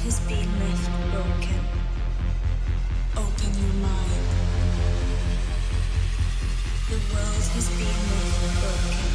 has been left broken. Open your mind. The world has been left broken.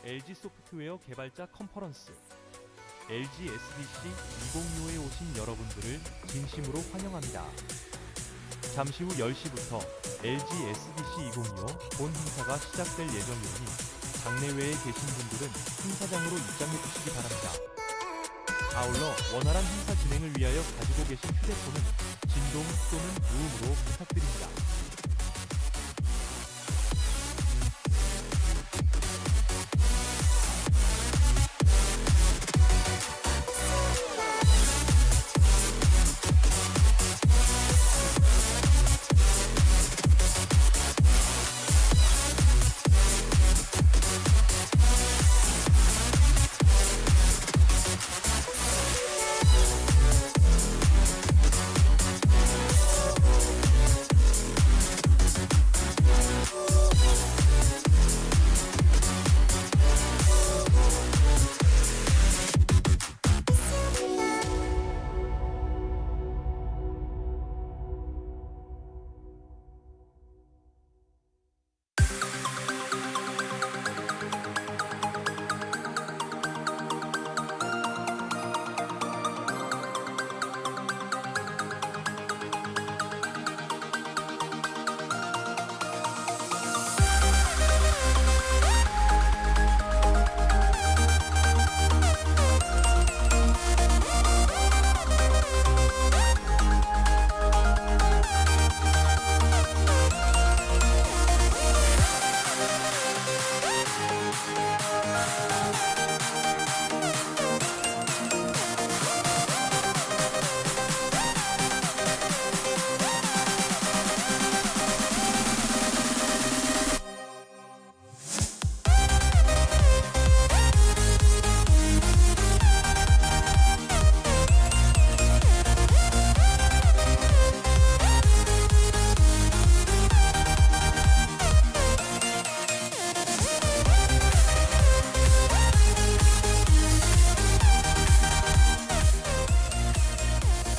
LG 소프트웨어 개발자 컨퍼런스 LGSDC 2025에 오신 여러분들을 진심으로 환영합니다. 잠시 후 10시부터 LGSDC 2025 본 행사가 시작될 예정이오니 장내외에 계신 분들은 행사장으로 입장해 주시기 바랍니다. 아울러 원활한 행사 진행을 위하여 가지고 계신 휴대폰은 진동 또는 무음으로 부탁드립니다.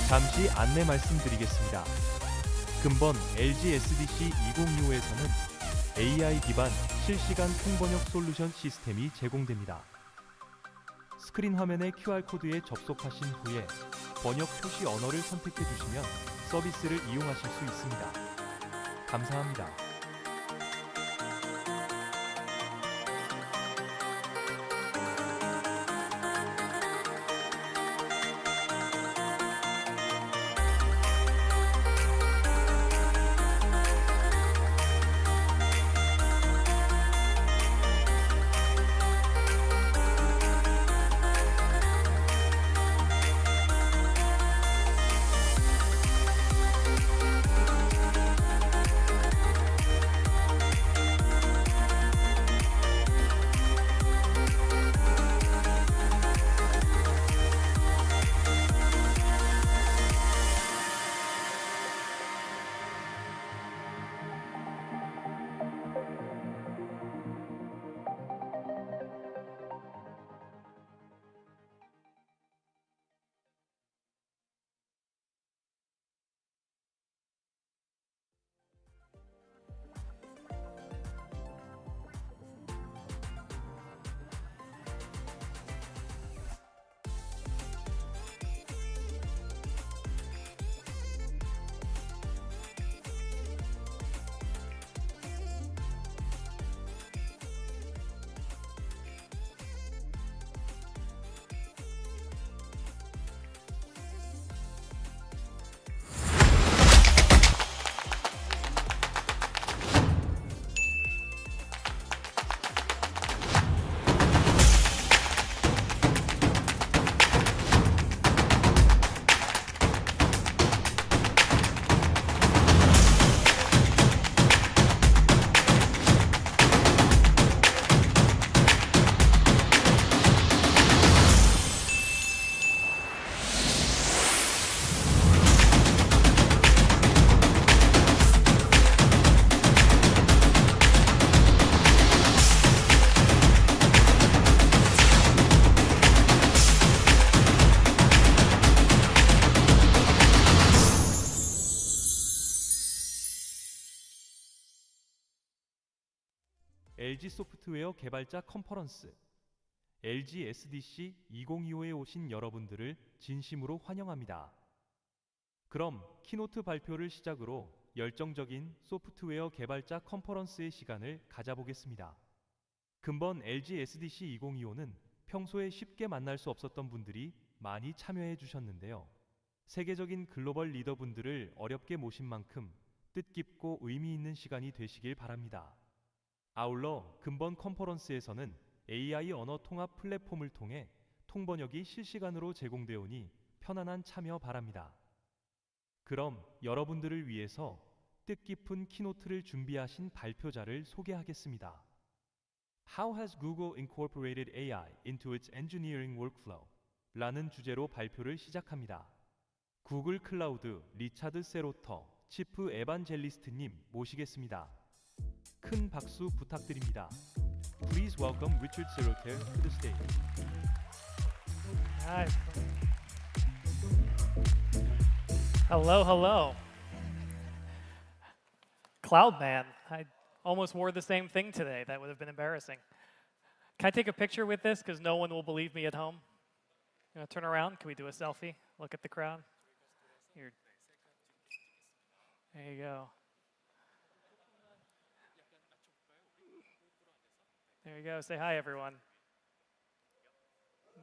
잠시 안내 말씀드리겠습니다. 근본 LG SDC 2025에서는 AI 기반 실시간 통번역 솔루션 시스템이 제공됩니다. 스크린 화면의 QR코드에 접속하신 후에 번역 표시 언어를 선택해 주시면 서비스를 이용하실 수 있습니다. 감사합니다. LG 소프트웨어 개발자 컨퍼런스 LG SDC 2025에 오신 여러분들을 진심으로 환영합니다. 그럼 키노트 발표를 시작으로 열정적인 소프트웨어 개발자 컨퍼런스의 시간을 가져보겠습니다. 근본 LG SDC 2025는 평소에 쉽게 만날 수 없었던 분들이 많이 참여해 주셨는데요. 세계적인 글로벌 리더분들을 어렵게 모신 만큼 뜻깊고 의미 있는 시간이 되시길 바랍니다. 아울러 근본 컨퍼런스에서는 AI 언어 통합 플랫폼을 통해 통번역이 실시간으로 제공되오니 편안한 참여 바랍니다. 그럼 여러분들을 위해서 뜻깊은 키노트를 준비하신 발표자를 소개하겠습니다. How has Google incorporated AI into its engineering workflow? 라는 주제로 발표를 시작합니다. 구글 클라우드 리차드 세로터 치프 에반젤리스트님 모시겠습니다. 큰 박수 부탁드립니다. Please welcome Richard Seroter to the stage. Hi. Hello, hello. Cloud man. I almost wore the same thing today. That would have been embarrassing. Can I take a picture with this? Because no one will believe me at home. You want to turn around? Can we do a selfie? Look at the crowd. Here. There you go. There you go. Say hi, everyone.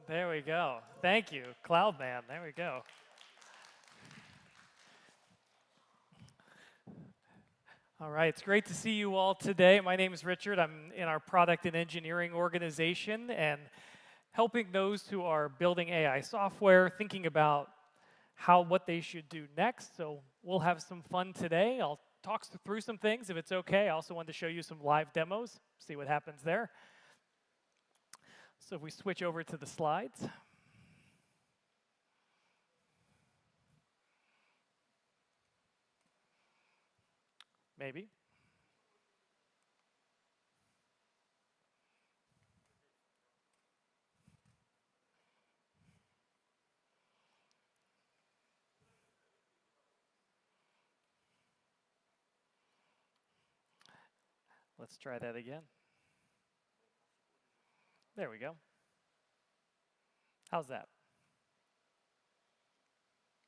There we go. Thank you, Cloud Man. There we go. All right, it's great to see you all today. My name is Richard. I'm in our product and engineering organization and helping those who are building AI software, thinking about what they should do next. So we'll have some fun today. I'll talk through some things if it's okay. I also wanted to show you some live demos, see what happens there. So if we switch over to the slides. Maybe. Let's try that again. There we go. How's that?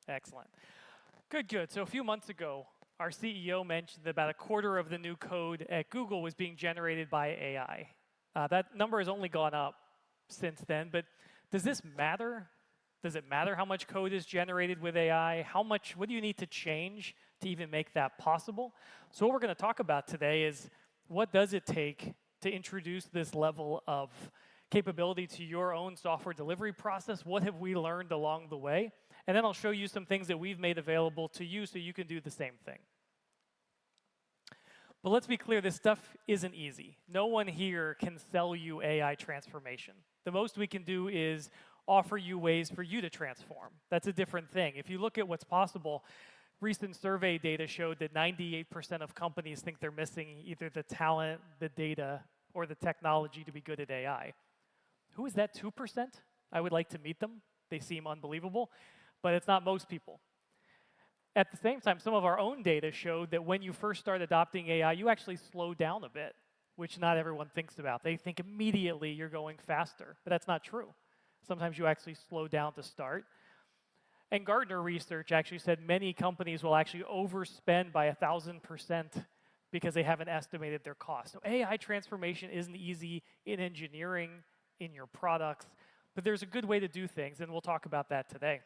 Excellent. Good, good. So a few months ago, our CEO mentioned that about a quarter of the new code at Google was being generated by AI. That number has only gone up since then, but does this matter? Does it matter how much code is generated with AI? What do you need to change to even make that possible? So what we're going to talk about today is what does it take to introduce this level of capability to your own software delivery process? What have we learned along the way? And then I'll show you some things that we've made available to you so you can do the same thing. But let's be clear, this stuff isn't easy. No one here can sell you AI transformation. The most we can do is offer you ways for you to transform. That's a different thing. If you look at what's possible, recent survey data showed that 98% of companies think they're missing either the talent, the data, or the technology to be good at AI. Who is that 2%? I would like to meet them. They seem unbelievable, but it's not most people. At the same time, some of our own data showed that when you first start adopting AI, you actually slow down a bit, which not everyone thinks about. They think immediately you're going faster, but that's not true. Sometimes you actually slow down to start. And Gartner research actually said many companies will actually overspend by 1,000% because they haven't estimated their cost. So AI transformation isn't easy in engineering, in your products, but there's a good way to do things, and we'll talk about that today.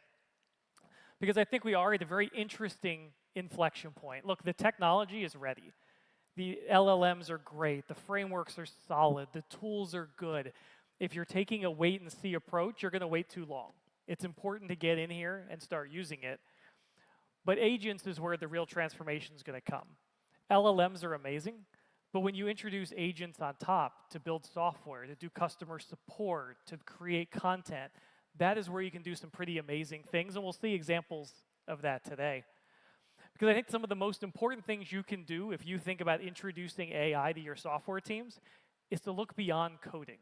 Because I think we are at a very interesting inflection point. Look, the technology is ready. The LLMs are great. The frameworks are solid. The tools are good. If you're taking a wait-and-see approach, you're going to wait too long. It's important to get in here and start using it. But agents is where the real transformation is going to come. LLMs are amazing, but when you introduce agents on top to build software, to do customer support, to create content, that is where you can do some pretty amazing things, and we'll see examples of that today. Because I think some of the most important things you can do if you think about introducing AI to your software teams is to look beyond coding.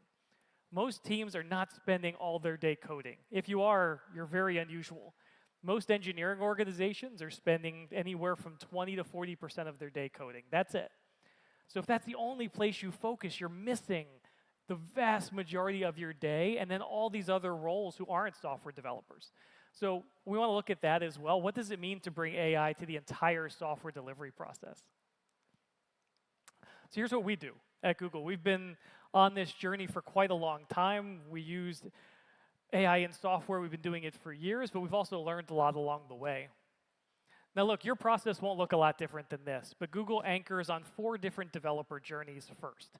Most teams are not spending all their day coding. If you are, you're very unusual. Most engineering organizations are spending anywhere from 20 to 40% of their day coding. That's it. So if that's the only place you focus, you're missing the vast majority of your day, and then all these other roles who aren't software developers. So we want to look at that as well. What does it mean to bring AI to the entire software delivery process? So here's what we do at Google. We've been on this journey for quite a long time. We used AI in software. We've been doing it for years, but we've also learned a lot along the way. Now look, your process won't look a lot different than this, but Google anchors on 4 different developer journeys first.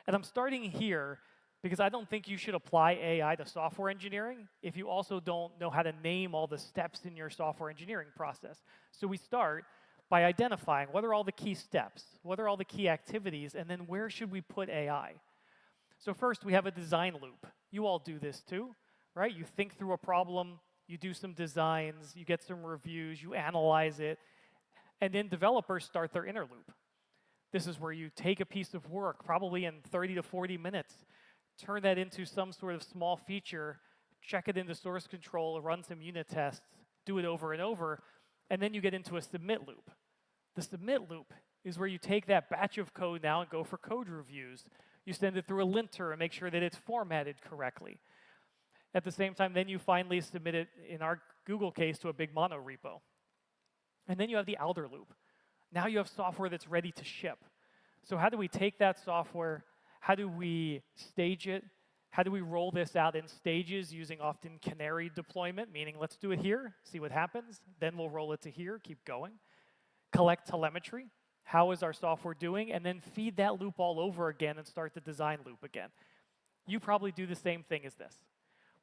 And I'm starting here because I don't think you should apply AI to software engineering if you also don't know how to name all the steps in your software engineering process. So we start by identifying what are all the key steps, what are all the key activities, and then where should we put AI? So first, we have a design loop. You all do this too, right? You think through a problem, you do some designs, you get some reviews, you analyze it, and then developers start their inner loop. This is where you take a piece of work, probably in 30 to 40 minutes, turn that into some sort of small feature, check it into source control, run some unit tests, do it over and over, and then you get into a submit loop. The submit loop is where you take that batch of code now and go for code reviews. You send it through a linter and make sure that it's formatted correctly. At the same time, then you finally submit it, in our Google case, to a big mono repo. And then you have the outer loop. Now you have software that's ready to ship. So how do we take that software? How do we stage it? How do we roll this out in stages using often canary deployment, meaning let's do it here, see what happens, then we'll roll it to here, keep going. Collect telemetry. How is our software doing? And then feed that loop all over again and start the design loop again. You probably do the same thing as this.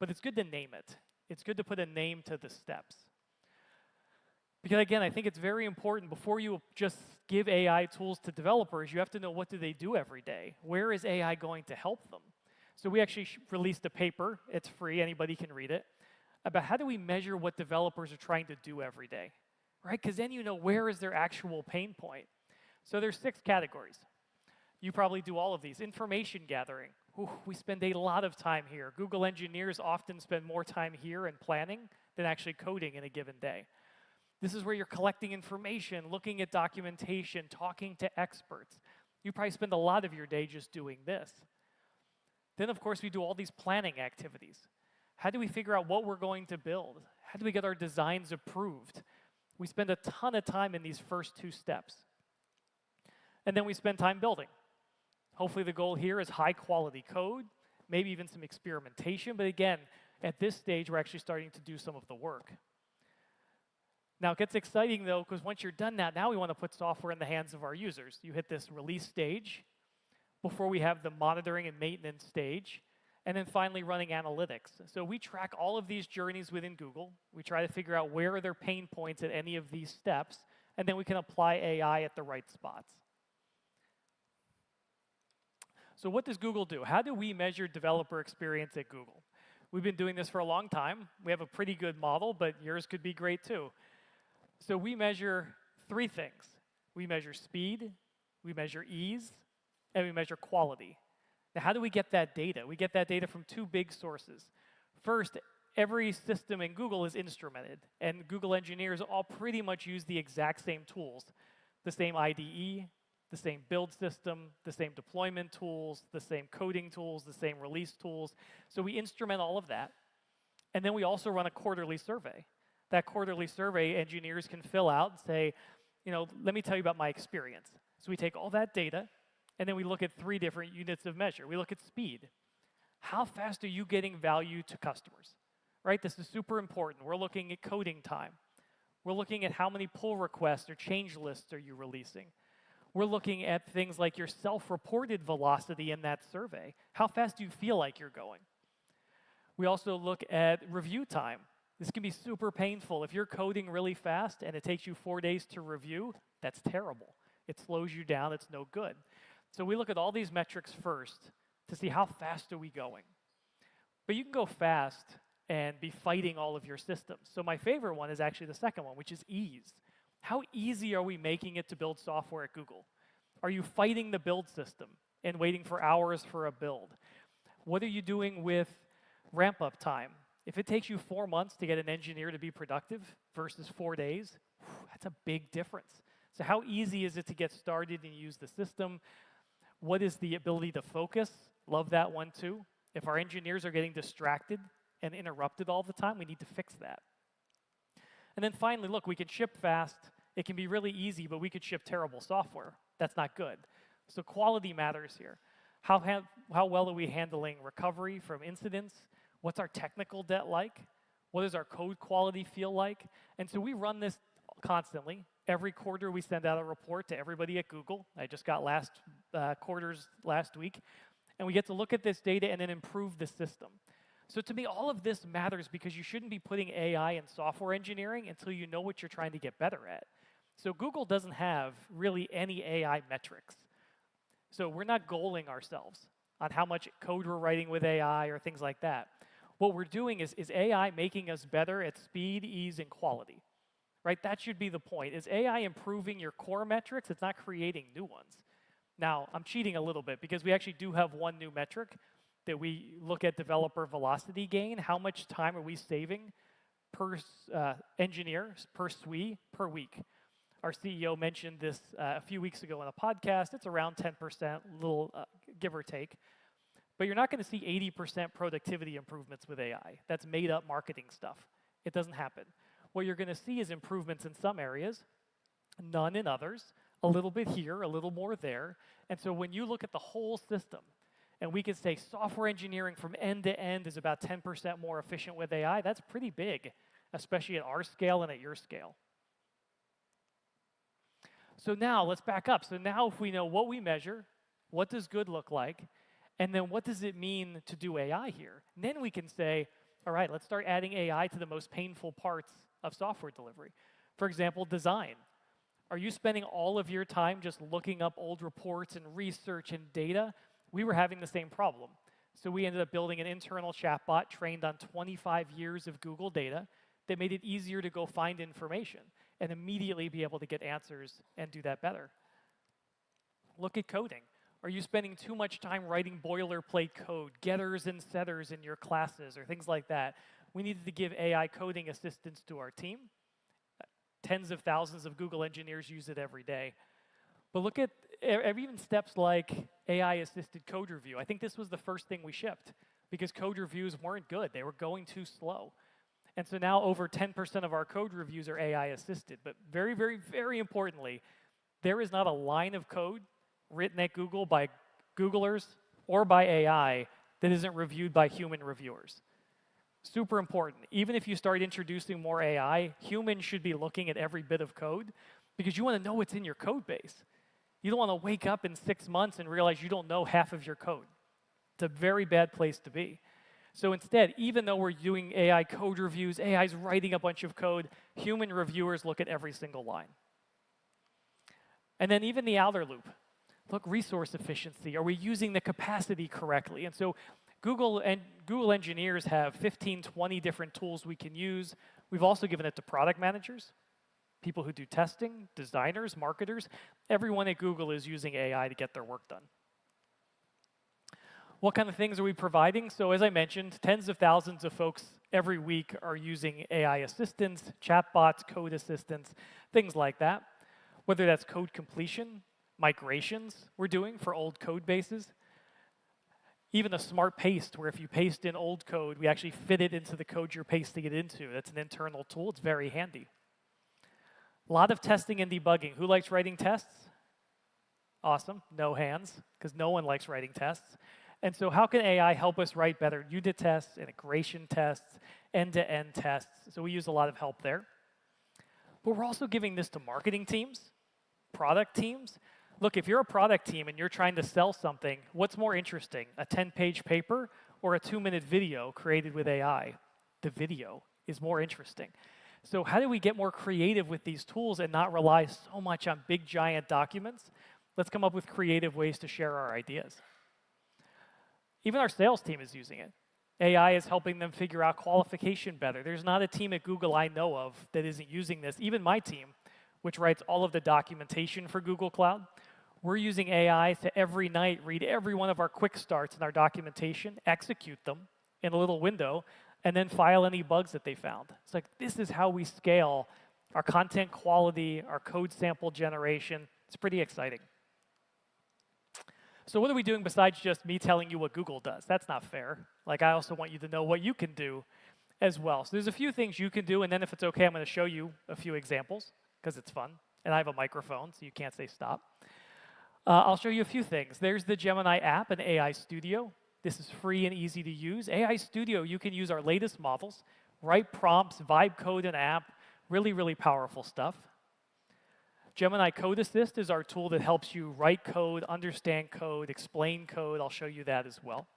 But it's good to name it. It's good to put a name to the steps. Because again, I think it's very important before you just give AI tools to developers, you have to know what do they do every day. Where is AI going to help them? So we actually released a paper, it's free, anybody can read it, about how do we measure what developers are trying to do every day, right? Because then you know where is their actual pain point. So there's 6 categories. You probably do all of these. Information gathering. Ooh, we spend a lot of time here. Google engineers often spend more time here in planning than actually coding in a given day. This is where you're collecting information, looking at documentation, talking to experts. You probably spend a lot of your day just doing this. Then, of course, we do all these planning activities. How do we figure out what we're going to build? How do we get our designs approved? We spend a ton of time in these first two steps. And then we spend time building. Hopefully the goal here is high quality code, maybe even some experimentation. But again, at this stage, we're actually starting to do some of the work. Now it gets exciting though, because once you're done that, now we want to put software in the hands of our users. You hit this release stage before we have the monitoring and maintenance stage, and then finally running analytics. So we track all of these journeys within Google. We try to figure out where are their pain points at any of these steps, and then we can apply AI at the right spots. So what does Google do? How do we measure developer experience at Google? We've been doing this for a long time. We have a pretty good model, but yours could be great too. So we measure three things. We measure speed, we measure ease, and we measure quality. Now, how do we get that data? We get that data from two big sources. First, every system in Google is instrumented, and Google engineers all pretty much use the exact same tools, the same IDE, the same build system, the same deployment tools, the same coding tools, the same release tools. So we instrument all of that. And then we also run a quarterly survey. That quarterly survey, engineers can fill out and say, let me tell you about my experience. So we take all that data, and then we look at three different units of measure. We look at speed. How fast are you getting value to customers? Right? This is super important. We're looking at coding time. We're looking at how many pull requests or change lists are you releasing. We're looking at things like your self-reported velocity in that survey. How fast do you feel like you're going? We also look at review time. This can be super painful. If you're coding really fast and it takes you 4 days to review, that's terrible. It slows you down. It's no good. So we look at all these metrics first to see how fast are we going. But you can go fast and be fighting all of your systems. So my favorite one is actually the second one, which is ease. How easy are we making it to build software at Google? Are you fighting the build system and waiting for hours for a build? What are you doing with ramp-up time? If it takes you 4 months to get an engineer to be productive versus 4 days, that's a big difference. So how easy is it to get started and use the system? What is the ability to focus? Love that one too. If our engineers are getting distracted and interrupted all the time, we need to fix that. And then finally, look, we can ship fast. It can be really easy, but we could ship terrible software. That's not good. So quality matters here. How well are we handling recovery from incidents? What's our technical debt like? What does our code quality feel like? And so we run this constantly. Every quarter, we send out a report to everybody at Google. I just got quarters last week. And we get to look at this data and then improve the system. So to me, all of this matters because you shouldn't be putting AI in software engineering until you know what you're trying to get better at. So Google doesn't have really any AI metrics. So we're not goaling ourselves on how much code we're writing with AI or things like that. What we're doing is AI making us better at speed, ease, and quality? Right? That should be the point. Is AI improving your core metrics? It's not creating new ones. Now, I'm cheating a little bit because we actually do have one new metric that we look at developer velocity gain. How much time are we saving per engineer, per SWE, per week? Our CEO mentioned this a few weeks ago in a podcast. It's around 10%, little give or take. But you're not going to see 80% productivity improvements with AI. That's made up marketing stuff. It doesn't happen. What you're going to see is improvements in some areas, none in others, a little bit here, a little more there. And so when you look at the whole system, and we can say software engineering from end to end is about 10% more efficient with AI, that's pretty big, especially at our scale and at your scale. So now let's back up. So now if we know what we measure, what does good look like, and then what does it mean to do AI here? And then we can say, all right, let's start adding AI to the most painful parts of software delivery. For example, design. Are you spending all of your time just looking up old reports and research and data? We were having the same problem. So we ended up building an internal chatbot trained on 25 years of Google data that made it easier to go find information and immediately be able to get answers and do that better. Look at coding. Are you spending too much time writing boilerplate code, getters and setters in your classes or things like that? We needed to give AI coding assistance to our team. Tens of thousands of Google engineers use it every day. But look at even steps like AI-assisted code review. I think this was the first thing we shipped because code reviews weren't good. They were going too slow. And so now over 10% of our code reviews are AI-assisted. But very, very, very importantly, there is not a line of code written at Google by Googlers or by AI that isn't reviewed by human reviewers. Super important. Even if you start introducing more AI, humans should be looking at every bit of code because you want to know what's in your code base. You don't want to wake up in 6 months and realize you don't know half of your code. It's a very bad place to be. So instead, even though we're doing AI code reviews, AI's writing a bunch of code, human reviewers look at every single line. And then even the outer loop. Look, resource efficiency. Are we using the capacity correctly? And so Google engineers have 15, 20 different tools we can use. We've also given it to product managers, people who do testing, designers, marketers. Everyone at Google is using AI to get their work done. What kind of things are we providing? So as I mentioned, tens of thousands of folks every week are using AI assistants, chatbots, code assistants, things like that. Whether that's code completion, migrations we're doing for old code bases, even a smart paste where if you paste in old code, we actually fit it into the code you're pasting it into. That's an internal tool. It's very handy. A lot of testing and debugging. Who likes writing tests? Awesome. No hands, because no one likes writing tests. And so how can AI help us write better unit tests, integration tests, end-to-end tests? So we use a lot of help there. But we're also giving this to marketing teams, product teams. Look, if you're a product team and you're trying to sell something, what's more interesting, a 10-page paper or a 2-minute video created with AI? The video is more interesting. So how do we get more creative with these tools and not rely so much on big, giant documents? Let's come up with creative ways to share our ideas. Even our sales team is using it. AI is helping them figure out qualification better. There's not a team at Google I know of that isn't using this. Even my team, which writes all of the documentation for Google Cloud, we're using AI to every night read every one of our quick starts in our documentation, execute them in a little window, and then file any bugs that they found. It's like, this is how we scale our content quality, our code sample generation. It's pretty exciting. So what are we doing besides just me telling you what Google does? That's not fair. Like, I also want you to know what you can do as well. So there's a few things you can do, and then if it's okay, I'm going to show you a few examples, because it's fun. And I have a microphone, so you can't say stop. I'll show you a few things. There's the Gemini app and AI Studio. This is free and easy to use. AI Studio, you can use our latest models, write prompts, vibe code an app, really, really powerful stuff. Gemini Code Assist is our tool that helps you write code, understand code, explain code. I'll show you that as well.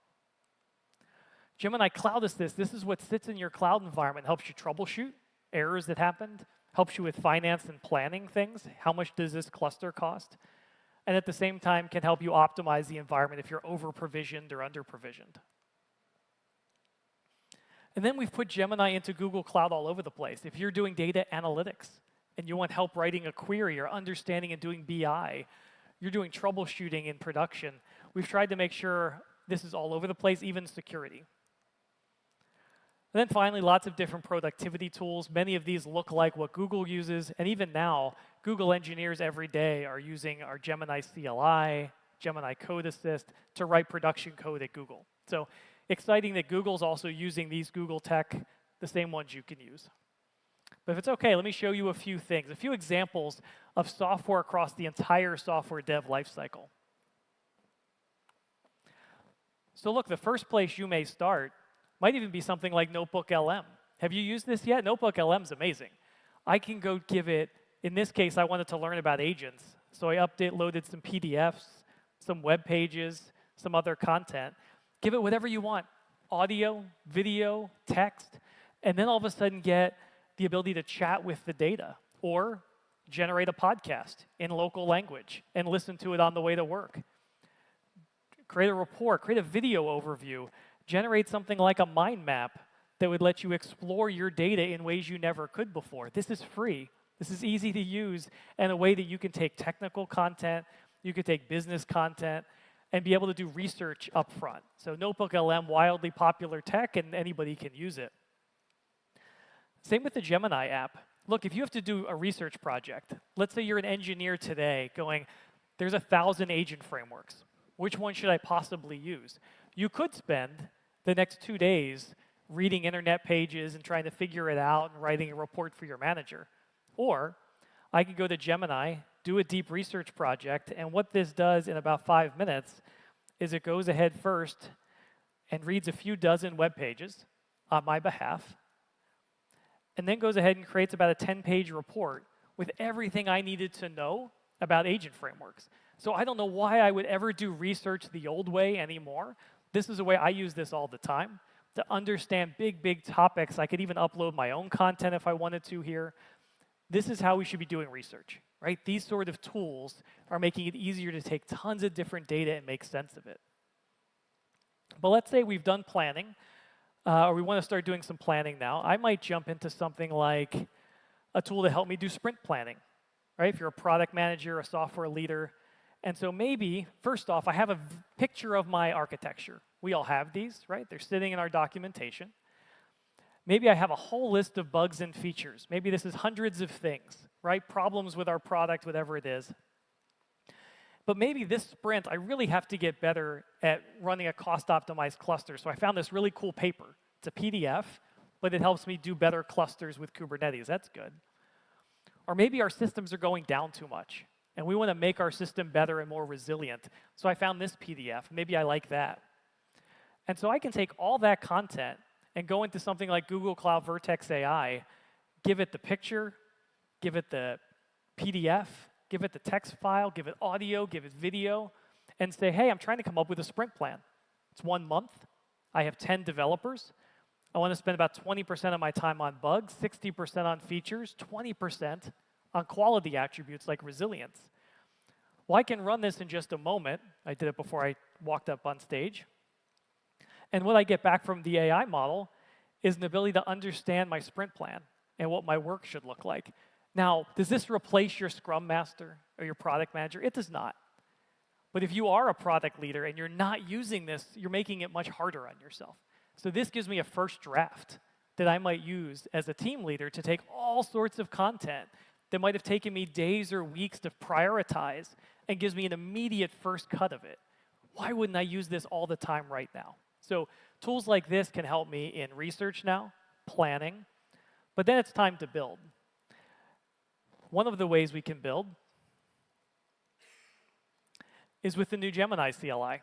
Gemini Cloud Assist, this is what sits in your cloud environment, helps you troubleshoot errors that happened, helps you with finance and planning things. How much does this cluster cost? And at the same time can help you optimize the environment if you're over-provisioned or under-provisioned. And then we've put Gemini into Google Cloud all over the place. If you're doing data analytics and you want help writing a query or understanding and doing BI, you're doing troubleshooting in production, we've tried to make sure this is all over the place, even security. And then finally, lots of different productivity tools. Many of these look like what Google uses, and even now, Google engineers every day are using our Gemini CLI, Gemini Code Assist to write production code at Google. So exciting that Google's also using these Google tech, the same ones you can use. But if it's okay, let me show you a few things, a few examples of software across the entire software dev lifecycle. So look, the first place you may start might even be something like Notebook LM. Have you used this yet? Notebook LM is amazing. I can go give it, in this case, I wanted to learn about agents. So I loaded some PDFs, some web pages, some other content. Give it whatever you want, audio, video, text, and then all of a sudden get the ability to chat with the data or generate a podcast in local language and listen to it on the way to work. Create a report, create a video overview, generate something like a mind map that would let you explore your data in ways you never could before. This is free. This is easy to use and a way that you can take technical content, you can take business content, and be able to do research up front. So Notebook LM, wildly popular tech, and anybody can use it. Same with the Gemini app. Look, if you have to do a research project, let's say you're an engineer today going, there's 1,000 agent frameworks. Which one should I possibly use? You could spend the next 2 days reading internet pages and trying to figure it out and writing a report for your manager. Or I could go to Gemini, do a deep research project, and what this does in about 5 minutes is it goes ahead first and reads a few dozen web pages on my behalf, and then goes ahead and creates about a 10-page report with everything I needed to know about agent frameworks. So I don't know why I would ever do research the old way anymore. This is the way I use this all the time to understand big topics. I could even upload my own content if I wanted to here. This is how we should be doing research, right? These sort of tools are making it easier to take tons of different data and make sense of it. But let's say we've done planning, or we want to start doing some planning now. I might jump into something like a tool to help me do sprint planning, right? If you're a product manager, a software leader. And so maybe, first off, I have a picture of my architecture. We all have these, right? They're sitting in our documentation. Maybe I have a whole list of bugs and features. Maybe this is hundreds of things, right? Problems with our product, whatever it is. But maybe this sprint, I really have to get better at running a cost-optimized cluster. So I found this really cool paper. It's a PDF, but it helps me do better clusters with Kubernetes. That's good. Or maybe our systems are going down too much, and we want to make our system better and more resilient. So I found this PDF. Maybe I like that. And so I can take all that content and go into something like Google Cloud Vertex AI, give it the picture, give it the PDF, give it the text file, give it audio, give it video, and say, hey, I'm trying to come up with a sprint plan. It's 1 month. I have 10 developers. I want to spend about 20% of my time on bugs, 60% on features, 20% on quality attributes like resilience. Well, I can run this in just a moment. I did it before I walked up on stage. And what I get back from the AI model is an ability to understand my sprint plan and what my work should look like. Now, does this replace your Scrum Master or your product manager? It does not. But if you are a product leader and you're not using this, you're making it much harder on yourself. So this gives me a first draft that I might use as a team leader to take all sorts of content that might have taken me days or weeks to prioritize and gives me an immediate first cut of it. Why wouldn't I use this all the time right now? So tools like this can help me in research now, planning, but then it's time to build. One of the ways we can build is with the new Gemini CLI.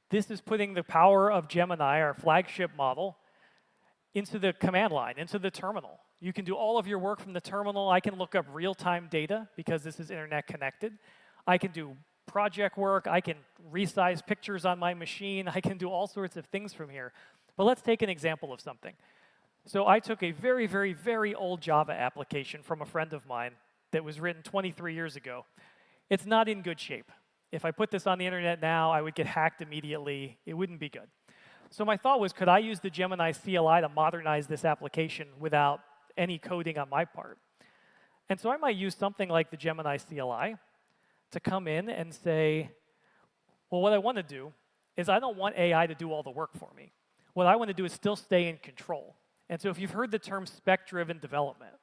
This is putting the power of Gemini, our flagship model, into the command line, into the terminal. You can do all of your work from the terminal. I can look up real-time data because this is internet connected. I can do project work. I can resize pictures on my machine. I can do all sorts of things from here. But let's take an example of something. So I took a very old Java application from a friend of mine that was written 23 years ago. It's not in good shape. If I put this on the internet now, I would get hacked immediately. It wouldn't be good. So my thought was, could I use the Gemini CLI to modernize this application without any coding on my part? And so I might use something like the Gemini CLI to come in and say, well, what I want to do is I don't want AI to do all the work for me. What I want to do is still stay in control. And so if you've heard the term spec-driven development,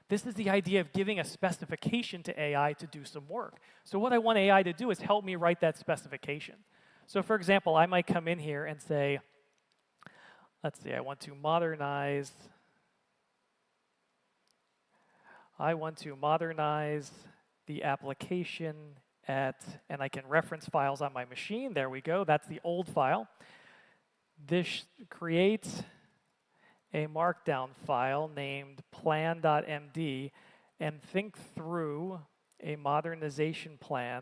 this is the idea of giving a specification to AI to do some work. So what I want AI to do is help me write that specification. So for example, I might come in here and say, let's see, I want to modernize the application at, and I can reference files on my machine. There we go. That's the old file. This creates a markdown file named plan.md and think through a modernization plan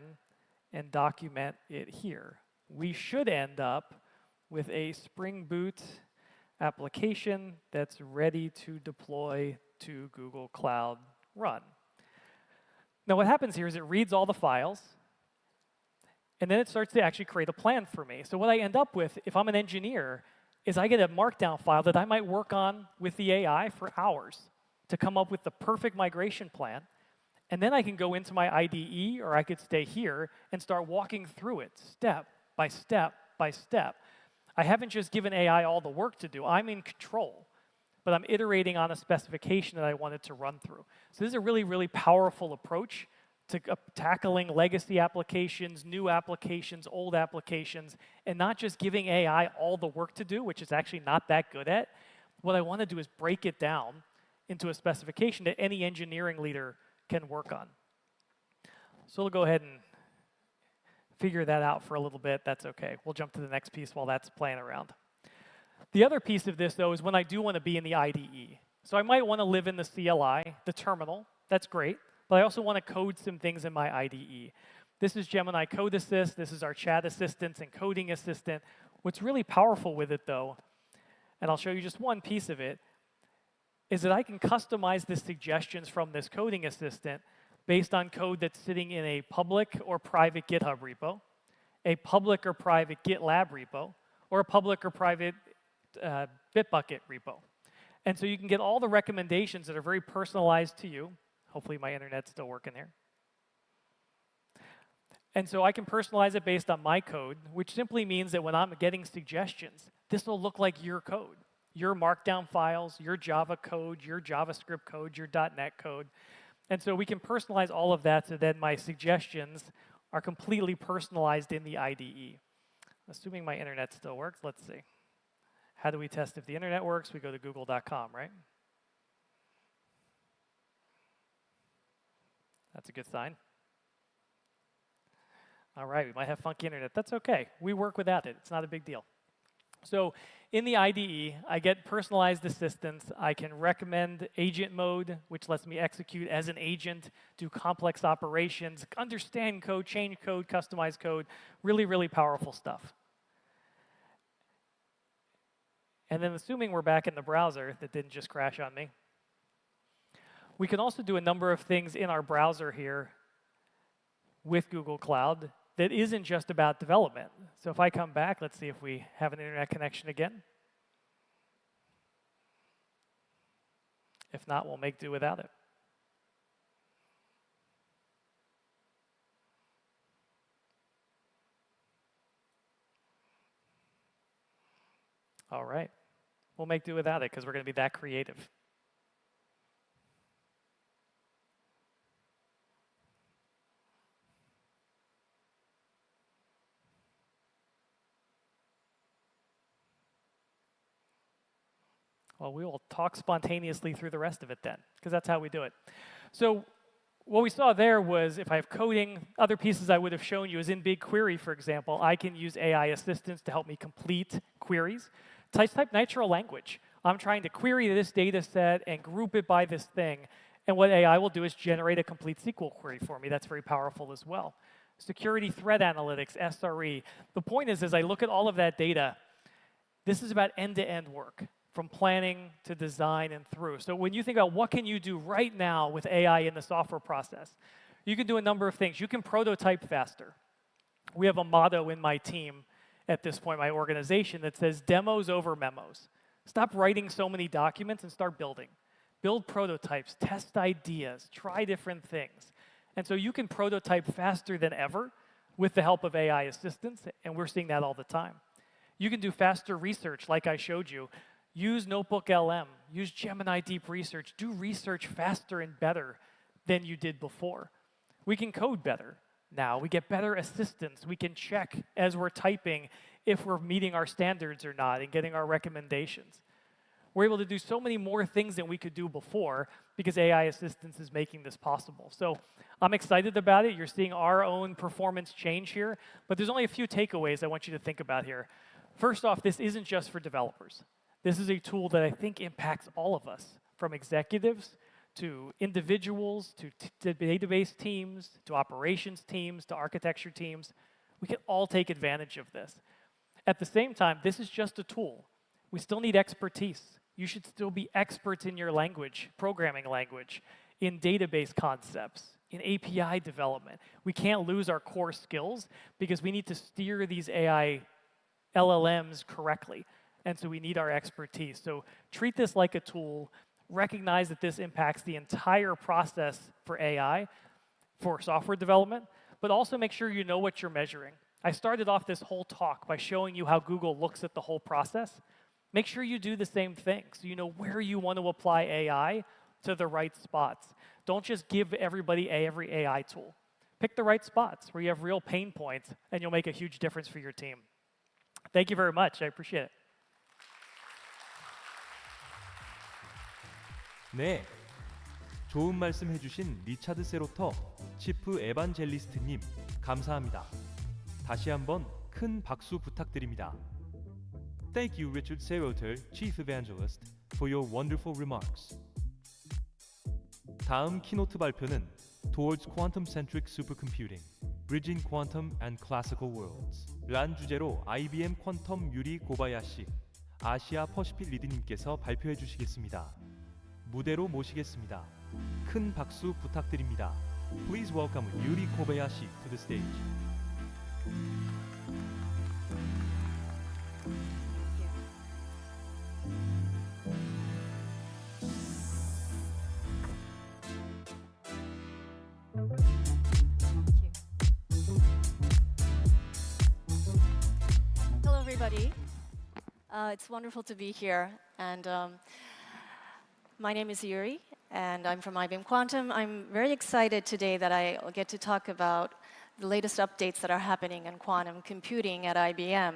and document it here. We should end up with a Spring Boot application that's ready to deploy to Google Cloud Run. Now what happens here is it reads all the files, and then it starts to actually create a plan for me. So what I end up with, if I'm an engineer, is I get a markdown file that I might work on with the AI for hours to come up with the perfect migration plan. And then I can go into my IDE, or I could stay here and start walking through it step by step by step. I haven't just given AI all the work to do. I'm in control, but I'm iterating on a specification that I wanted to run through. So this is a really powerful approach to tackling legacy applications, new applications, old applications, and not just giving AI all the work to do, which it's actually not that good at. What I want to do is break it down into a specification that any engineering leader can work on. So we'll go ahead and figure that out for a little bit. That's okay. We'll jump to the next piece while that's playing around. The other piece of this, though, is when I do want to be in the IDE. So I might want to live in the CLI, the terminal. That's great. But I also want to code some things in my IDE. This is Gemini Code Assist. This is our chat assistants and coding assistant. What's really powerful with it, though, and I'll show you just one piece of it, is that I can customize the suggestions from this coding assistant based on code that's sitting in a public or private GitHub repo, a public or private GitLab repo, or a public or private Bitbucket repo. And so you can get all the recommendations that are very personalized to you. Hopefully my internet's still working here. And so I can personalize it based on my code, which simply means that when I'm getting suggestions, this will look like your code, your Markdown files, your Java code, your JavaScript code, your .NET code. And so we can personalize all of that so that my suggestions are completely personalized in the IDE. Assuming my internet still works, let's see. How do we test if the internet works? We go to google.com, right? That's a good sign. All right, we might have funky internet. That's okay. We work without it. It's not a big deal. So in the IDE, I get personalized assistance. I can recommend agent mode, which lets me execute as an agent, do complex operations, understand code, change code, customize code. Really, really powerful stuff. And then assuming we're back in the browser, that didn't just crash on me, we can also do a number of things in our browser here with Google Cloud that isn't just about development. So if I come back, let's see if we have an internet connection again. If not, we'll make do without it. All right. We'll make do without it because we're going to be that creative. Well, we will talk spontaneously through the rest of it then, because that's how we do it. So what we saw there was if I have coding, other pieces I would have shown you is in BigQuery, for example, I can use AI assistants to help me complete queries. Type natural language. I'm trying to query this data set and group it by this thing. And what AI will do is generate a complete SQL query for me. That's very powerful as well. Security threat analytics, SRE. The point is, as I look at all of that data, this is about end-to-end work, from planning to design and through. So when you think about what can you do right now with AI in the software process, you can do a number of things. You can prototype faster. We have a motto in my team at this point, my organization, that says demos over memos. Stop writing so many documents and start building. Build prototypes, test ideas, try different things. And so you can prototype faster than ever with the help of AI assistants, and we're seeing that all the time. You can do faster research, like I showed you. Use Notebook LM, use Gemini Deep Research, do research faster and better than you did before. We can code better now. We get better assistance. We can check as we're typing if we're meeting our standards or not and getting our recommendations. We're able to do so many more things than we could do before because AI assistance is making this possible. So I'm excited about it. You're seeing our own performance change here, but there's only a few takeaways I want you to think about here. First off, this isn't just for developers. This is a tool that I think impacts all of us, from executives to individuals to database teams to operations teams to architecture teams. We can all take advantage of this. At the same time, this is just a tool. We still need expertise. You should still be experts in your language, programming language, in database concepts, in API development. We can't lose our core skills because we need to steer these AI LLMs correctly. And so we need our expertise. So treat this like a tool. Recognize that this impacts the entire process for AI, for software development, but also make sure you know what you're measuring. I started off this whole talk by showing you how Google looks at the whole process. Make sure you do the same thing so you know where you want to apply AI to the right spots. Don't just give everybody every AI tool. Pick the right spots where you have real pain points, and you'll make a huge difference for your team. Thank you very much. I appreciate it. 네, 좋은 말씀 해주신 리차드 세로터 치프 에반젤리스트님 감사합니다. 다시 한번 큰 박수 부탁드립니다. Thank you, Richard Seroter, Chief Evangelist, for your wonderful remarks. 다음 키노트 발표는 Towards Quantum-Centric Supercomputing, Bridging Quantum and Classical Worlds 란 주제로 IBM 퀀텀 유리 고바야시 아시아 퍼시픽 리드님께서 발표해 주시겠습니다. 무대로 모시겠습니다. 큰 박수 부탁드립니다. Please welcome Yuri Kobayashi to the stage. Hello, everybody. It's wonderful to be here. And my name is Yuri, and I'm from IBM Quantum. I'm very excited today that I get to talk about the latest updates that are happening in quantum computing at IBM.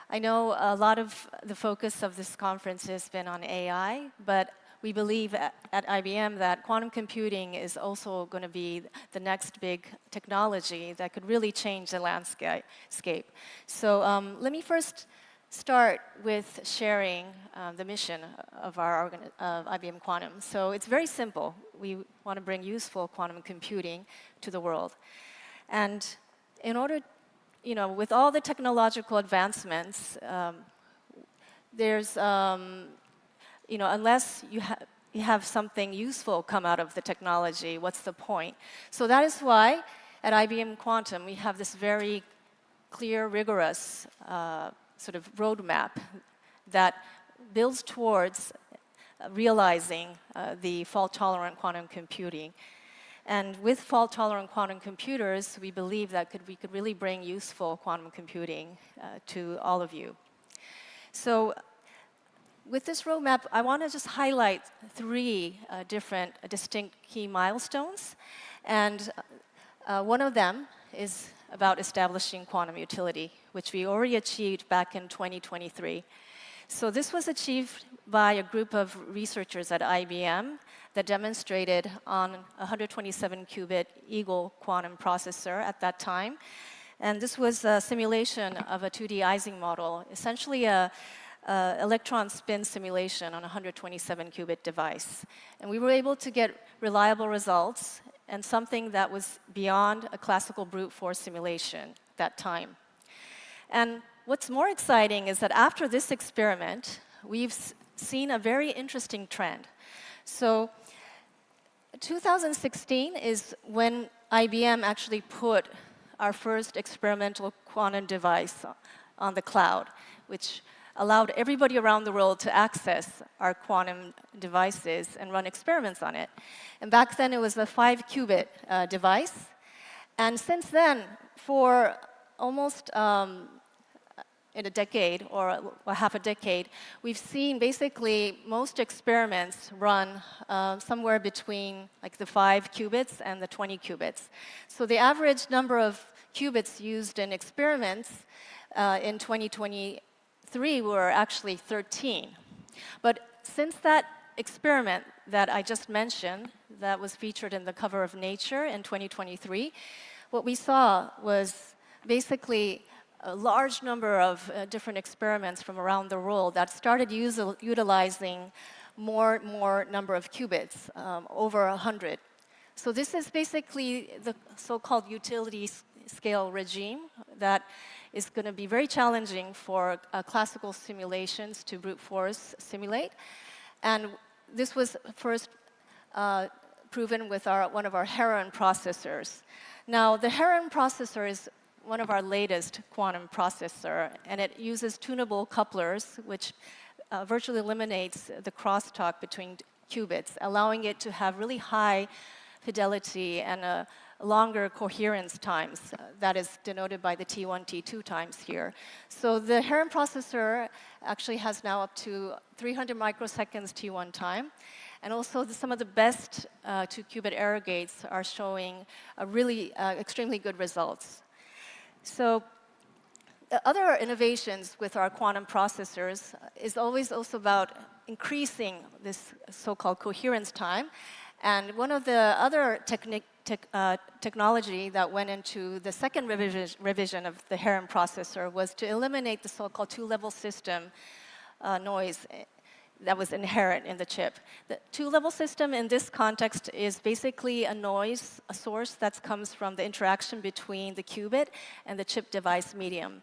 I know a lot of the focus of this conference has been on AI, but we believe at IBM that quantum computing is also going to be the next big technology that could really change the landscape. So let me first start with sharing the mission of of IBM Quantum. So it's very simple. We want to bring useful quantum computing to the world. And in order, with all the technological advancements, there's, unless you have something useful come out of the technology, what's the point? So that is why at IBM Quantum we have this very clear, rigorous sort of roadmap that builds towards realizing the fault-tolerant quantum computing. And with fault-tolerant quantum computers, we believe that we could really bring useful quantum computing to all of you. So with this roadmap, I want to just highlight three different distinct key milestones. And one of them is about establishing quantum utility, which we already achieved back in 2023. So this was achieved by a group of researchers at IBM that demonstrated on a 127-qubit Eagle quantum processor at that time. And this was a simulation of a 2D Ising model, essentially a electron spin simulation on a 127-qubit device. And we were able to get reliable results and something that was beyond a classical brute force simulation at that time. And what's more exciting is that after this experiment, we've seen a very interesting trend. So 2016 is when IBM actually put our first experimental quantum device on the cloud, which allowed everybody around the world to access our quantum devices and run experiments on it. And back then, it was a 5-qubit device. And since then, for almost in a decade or half a decade, we've seen basically most experiments run somewhere between like the 5 qubits and the 20 qubits. So the average number of qubits used in experiments in 2023 were actually 13. But since that experiment that I just mentioned, that was featured in the cover of Nature in 2023, what we saw was basically a large number of different experiments from around the world that started utilizing more number of qubits, over 100. So this is basically the so-called utility scale regime that is going to be very challenging for classical simulations to brute force simulate. And this was first proven with one of our Heron processors. Now, the Heron processor is one of our latest quantum processor, and it uses tunable couplers, which virtually eliminates the crosstalk between qubits, allowing it to have really high fidelity and longer coherence times. That is denoted by the T1, T2 times here. So the Heron processor actually has now up to 300 microseconds T1 time. And also, some of the best 2-qubit error gates are showing really extremely good results. So the other innovations with our quantum processors is always also about increasing this so-called coherence time. And one of the other technology that went into the second revision of the Heron processor was to eliminate the so-called two-level system noise that was inherent in the chip. The two-level system in this context is basically a noise, a source that comes from the interaction between the qubit and the chip device medium.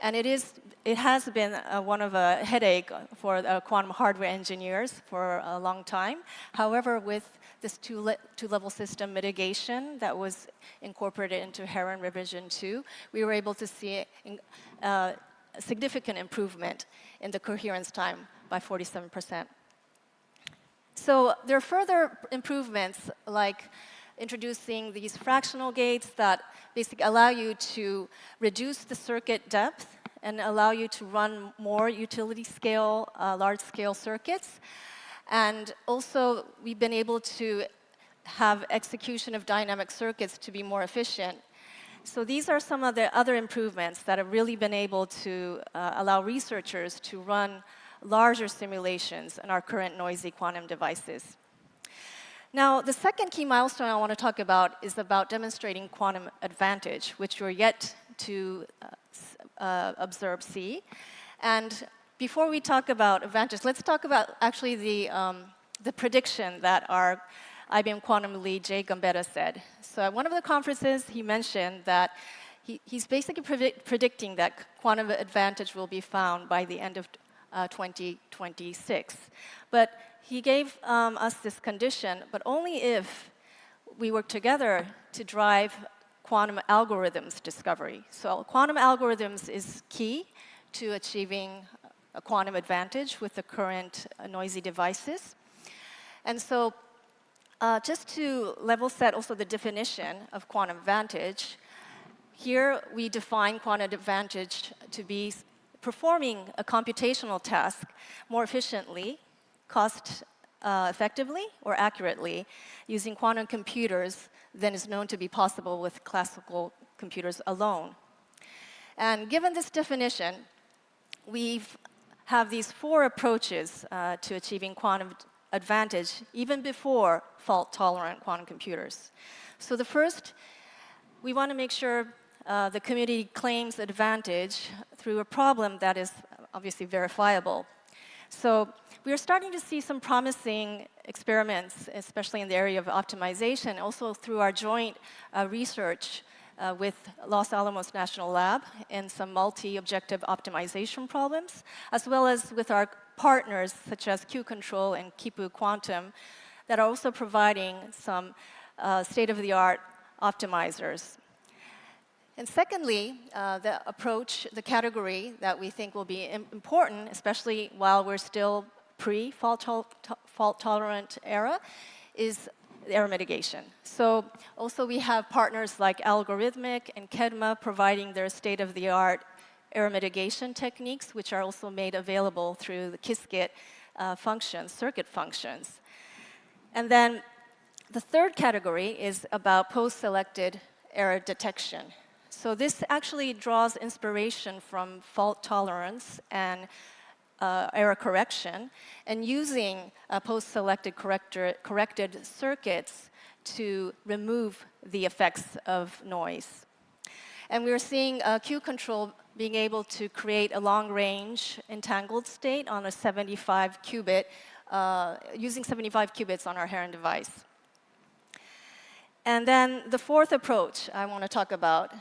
And it has been one of a headache for quantum hardware engineers for a long time. However, with this two-level system mitigation that was incorporated into Heron revision 2, we were able to see a significant improvement in the coherence time by 47%. So there are further improvements like introducing these fractional gates that basically allow you to reduce the circuit depth and allow you to run more utility scale, large-scale circuits. And also, we've been able to have execution of dynamic circuits to be more efficient. So these are some of the other improvements that have really been able to allow researchers to run larger simulations in our current noisy quantum devices. Now, the second key milestone I want to talk about is about demonstrating quantum advantage, which we're yet to see. And before we talk about advantage, let's talk about actually the prediction that our IBM quantum lead, Jay Gambetta, said. So at one of the conferences, he mentioned that he's basically predicting that quantum advantage will be found by the end of 2026. But he gave us this condition, but only if we work together to drive quantum algorithms discovery. So quantum algorithms is key to achieving a quantum advantage with the current noisy devices. And so just to level set also the definition of quantum advantage, here we define quantum advantage to be performing a computational task more efficiently, cost effectively, or accurately using quantum computers than is known to be possible with classical computers alone. And given this definition, we have these 4 approaches to achieving quantum advantage even before fault-tolerant quantum computers. So the first, we want to make sure the community claims advantage through a problem that is obviously verifiable. So we are starting to see some promising experiments, especially in the area of optimization, also through our joint research with Los Alamos National Lab in some multi-objective optimization problems, as well as with our partners such as Q-Control and Kipu Quantum that are also providing some state-of-the-art optimizers. And secondly, the category that we think will be important, especially while we're still pre-fault-tolerant era, is error mitigation. So also we have partners like Algorithmic and Kedma providing their state-of-the-art error mitigation techniques, which are also made available through the Qiskit functions, circuit functions. And then the third category is about post-selected error detection. So this actually draws inspiration from fault tolerance and error correction, and using post-selected corrected circuits to remove the effects of noise. And we're seeing Q-Control being able to create a long-range entangled state on a 75-qubit, using 75 qubits on our Heron device. And then the fourth approach I want to talk about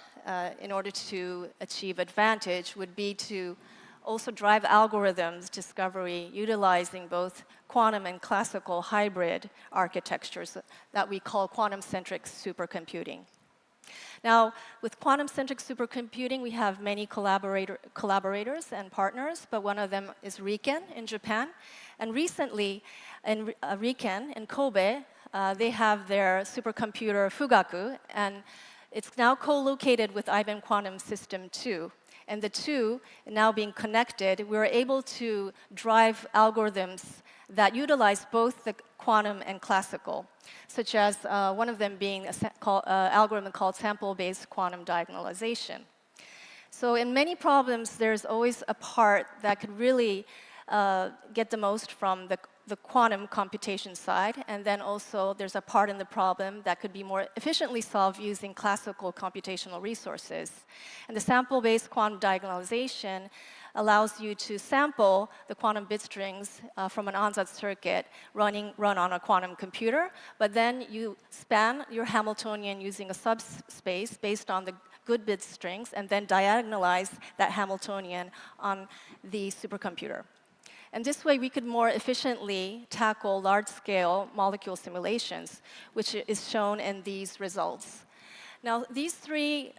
in order to achieve advantage would be to also drive algorithms discovery utilizing both quantum and classical hybrid architectures that we call quantum-centric supercomputing. Now, with quantum-centric supercomputing, we have many collaborators and partners, but one of them is RIKEN in Japan. And recently, in RIKEN in Kobe, they have their supercomputer Fugaku, and it's now co-located with IBM Quantum System 2. And the two now being connected, we're able to drive algorithms that utilize both the quantum and classical, such as one of them being an algorithm called sample-based quantum diagonalization. So in many problems, there's always a part that could really get the most from the quantum computation side, and then also there's a part in the problem that could be more efficiently solved using classical computational resources. And the sample-based quantum diagonalization allows you to sample the quantum bit strings from an ansatz circuit run on a quantum computer, but then you span your Hamiltonian using a subspace based on the good bit strings, and then diagonalize that Hamiltonian on the supercomputer. And this way, we could more efficiently tackle large-scale molecule simulations, which is shown in these results. Now, these three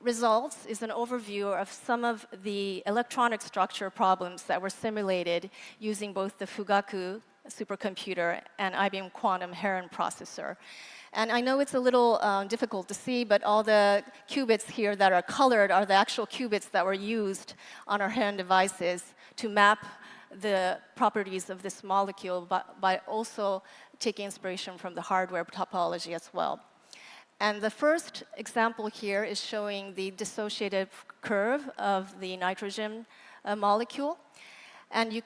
results is an overview of some of the electronic structure problems that were simulated using both the Fugaku supercomputer and IBM Quantum Heron processor. And I know it's a little difficult to see, but all the qubits here that are colored are the actual qubits that were used on our Heron devices to map the properties of this molecule, by also taking inspiration from the hardware topology as well. And the first example here is showing the dissociative curve of the nitrogen molecule. And you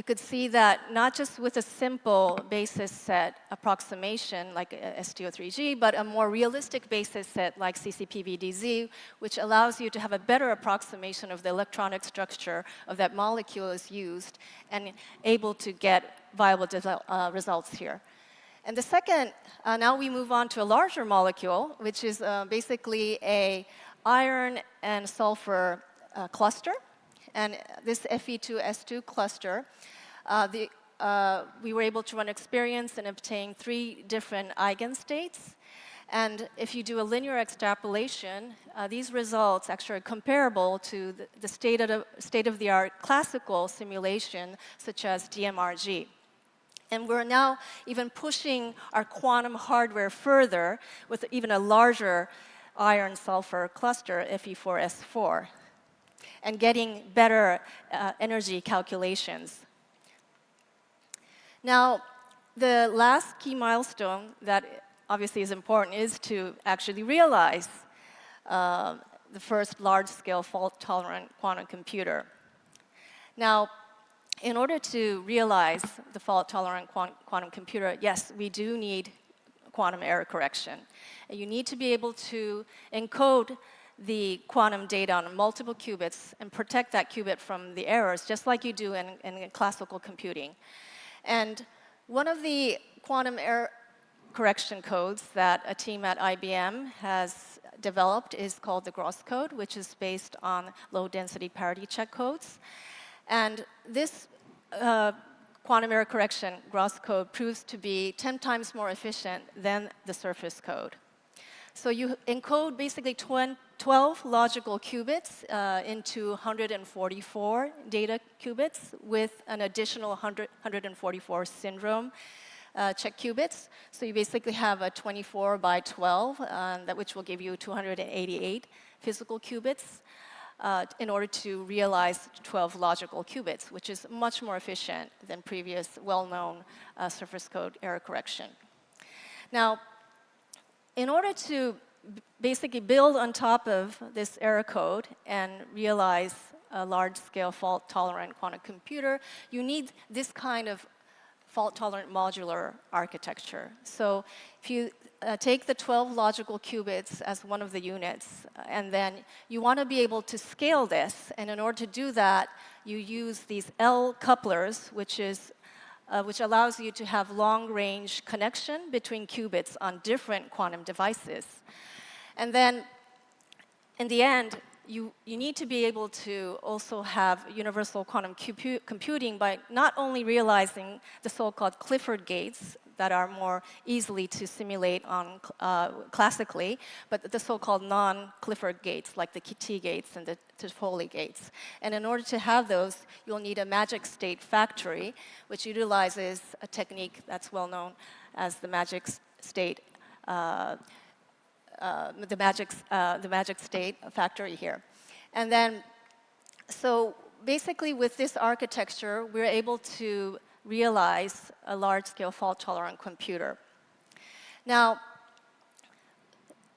could see that not just with a simple basis set approximation like STO3G, but a more realistic basis set like CCPV-DZ, which allows you to have a better approximation of the electronic structure of that molecule is used, and able to get viable results here. And the second, now we move on to a larger molecule, which is basically a iron and sulfur cluster. And this Fe2S2 cluster, we were able to run experiments and obtain 3 different eigenstates. And if you do a linear extrapolation, these results actually are comparable to the state-of-the-art classical simulation, such as DMRG. And we're now even pushing our quantum hardware further with even a larger iron-sulfur cluster, Fe4S4. And getting better energy calculations. Now, the last key milestone that obviously is important is to actually realize the first large-scale fault-tolerant quantum computer. Now, in order to realize the fault-tolerant quantum computer, yes, we do need quantum error correction. And you need to be able to encode the quantum data on multiple qubits and protect that qubit from the errors, just like you do in classical computing. And one of the quantum error correction codes that a team at IBM has developed is called the Gross code, which is based on low-density parity check codes. And this quantum error correction Gross code proves to be 10 times more efficient than the surface code. So you encode basically 12 logical qubits into 144 data qubits with an additional 144 syndrome check qubits. So you basically have a 24 by 12, which will give you 288 physical qubits in order to realize 12 logical qubits, which is much more efficient than previous well-known surface code error correction. Now, in order to basically build on top of this error code and realize a large-scale fault-tolerant quantum computer, you need this kind of fault-tolerant modular architecture. So if you take the 12 logical qubits as one of the units, and then you want to be able to scale this, and in order to do that, you use these L couplers, which allows you to have long-range connection between qubits on different quantum devices. And then, in the end, you need to be able to also have universal quantum computing by not only realizing the so-called Clifford gates that are more easily to simulate on classically, but the so-called non-Clifford gates, like the T gates and the Toffoli gates. And in order to have those, you'll need a magic state factory, which utilizes a technique that's well known as the magic state. The magic state factory here. And then, so basically with this architecture, we're able to realize a large-scale fault-tolerant computer. Now,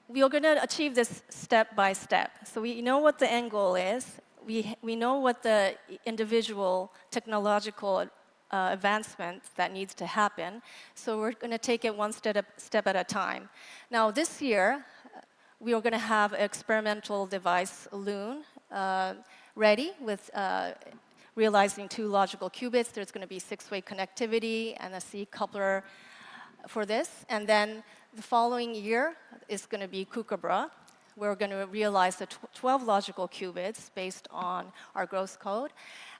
we are going to achieve this step by step. So we know what the end goal is. We know what the individual technological advancement that needs to happen. So we're going to take it one step at a time. Now, this year, we are going to have an experimental device, Loon, ready with realizing 2 logical qubits. There's going to be 6-way connectivity and a C coupler for this. And then the following year is going to be Kookaburra. We're going to realize the 12 logical qubits based on our gross code.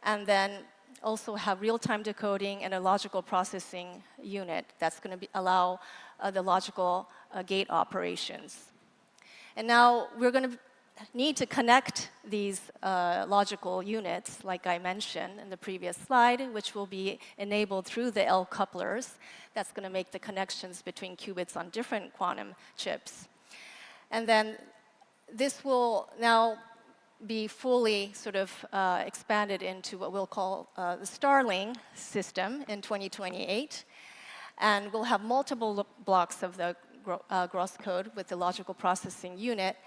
And then also have real-time decoding and a logical processing unit that's going to allow the logical gate operations. And now we're going to need to connect these logical units, like I mentioned in the previous slide, which will be enabled through the L couplers. That's going to make the connections between qubits on different quantum chips. And then this will now be fully sort of expanded into what we'll call the Starling system in 2028. And we'll have multiple blocks of the gross code with the logical processing unit,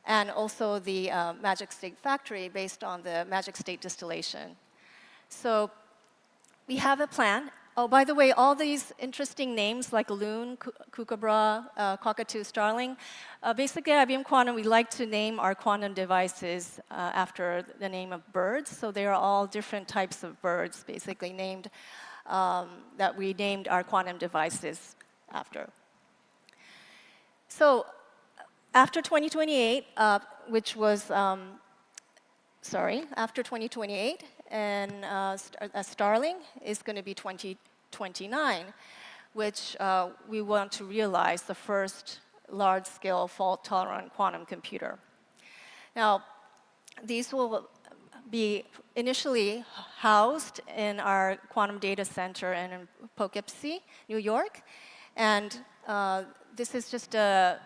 and also the magic state factory based on the magic state distillation. So we have a plan. Oh, by the way, all these interesting names like Loon, Kookaburra, Cockatoo, Starling, basically at IBM Quantum, we like to name our quantum devices after the name of birds. So they are all different types of birds, basically named, that we named our quantum devices after. So after 2028, after 2028, and Starling is going to be 2029, which we want to realize the first large-scale fault-tolerant quantum computer. Now, these will be initially housed in our quantum data center in Poughkeepsie, New York, and this is just an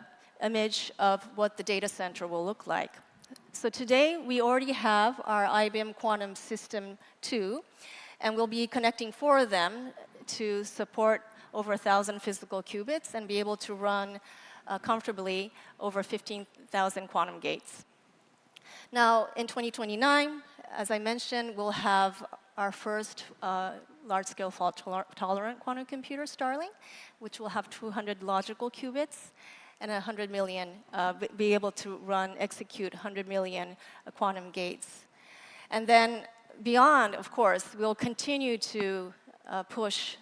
image of what the data center will look like. So today, we already have our IBM Quantum System 2, and we'll be connecting 4 of them to support over 1,000 physical qubits and be able to run comfortably over 15,000 quantum gates. Now, in 2029, as I mentioned, we'll have our first large-scale fault-tolerant quantum computer, Starling, which will have 200 logical qubits and 100 million, be able to execute 100 million quantum gates. And then beyond, of course, we'll continue to push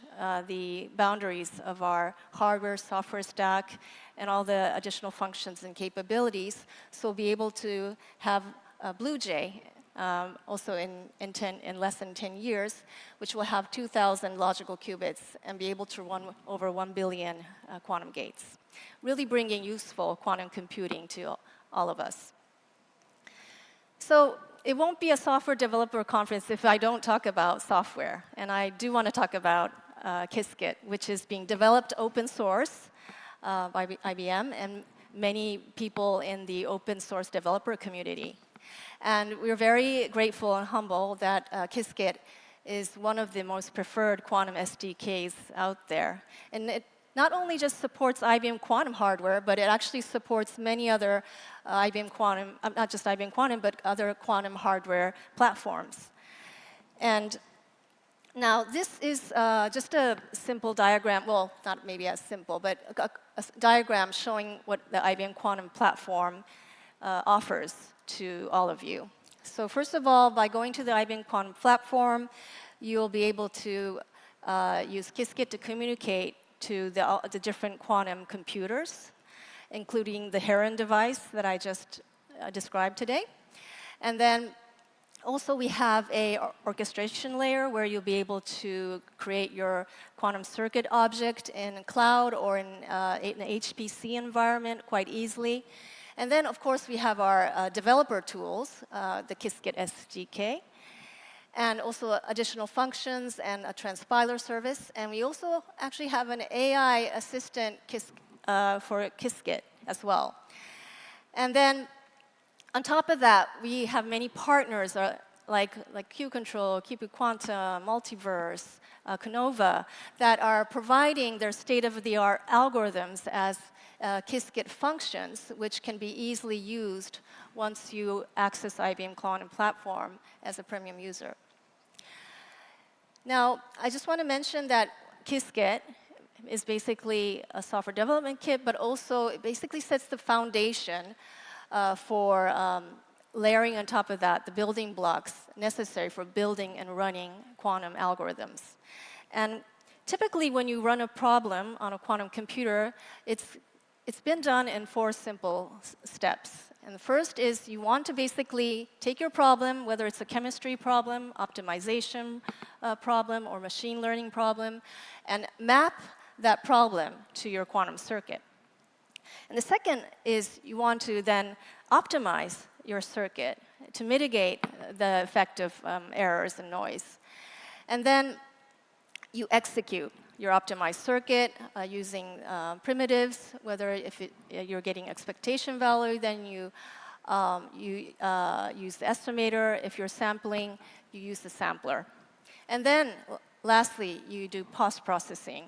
the boundaries of our hardware, software stack, and all the additional functions and capabilities. So we'll be able to have Blue Jay also in less than 10 years, which will have 2,000 logical qubits and be able to run over 1 billion quantum gates, really bringing useful quantum computing to all of us. So it won't be a software developer conference if I don't talk about software. And I do want to talk about Qiskit, which is being developed open source by IBM and many people in the open source developer community. And we're very grateful and humble that Qiskit is one of the most preferred quantum SDKs out there. And it not only just supports IBM Quantum hardware, but it actually supports many other IBM Quantum, not just IBM Quantum, but other quantum hardware platforms. And now this is just a simple diagram, well, not maybe as simple, but a diagram showing what the IBM Quantum platform offers to all of you. So first of all, by going to the IBM Quantum platform, you'll be able to use Qiskit to communicate to the different quantum computers, including the Heron device that I just described today. And then also we have a orchestration layer where you'll be able to create your quantum circuit object in cloud or in an HPC environment quite easily. And then, of course, we have our developer tools, the Qiskit SDK, and also additional functions and a transpiler service. And we also actually have an AI assistant for Qiskit as well. And then On top of that, we have many partners like Q-Control, QP Quantum, Multiverse, Canova, that are providing their state-of-the-art algorithms as Qiskit functions, which can be easily used once you access IBM Quantum Platform as a premium user. Now, I just want to mention that Qiskit is basically a software development kit, but also it basically sets the foundation for layering on top of that the building blocks necessary for building and running quantum algorithms. And typically when you run a problem on a quantum computer, it's been done in 4 simple steps. And the first is you want to basically take your problem, whether it's a chemistry problem, optimization problem, or machine learning problem, and map that problem to your quantum circuit. And the second is you want to then optimize your circuit to mitigate the effect of errors and noise. And then you execute your optimized circuit using primitives, whether you're getting expectation value, then you use the estimator. If you're sampling, you use the sampler. And then lastly, you do post-processing.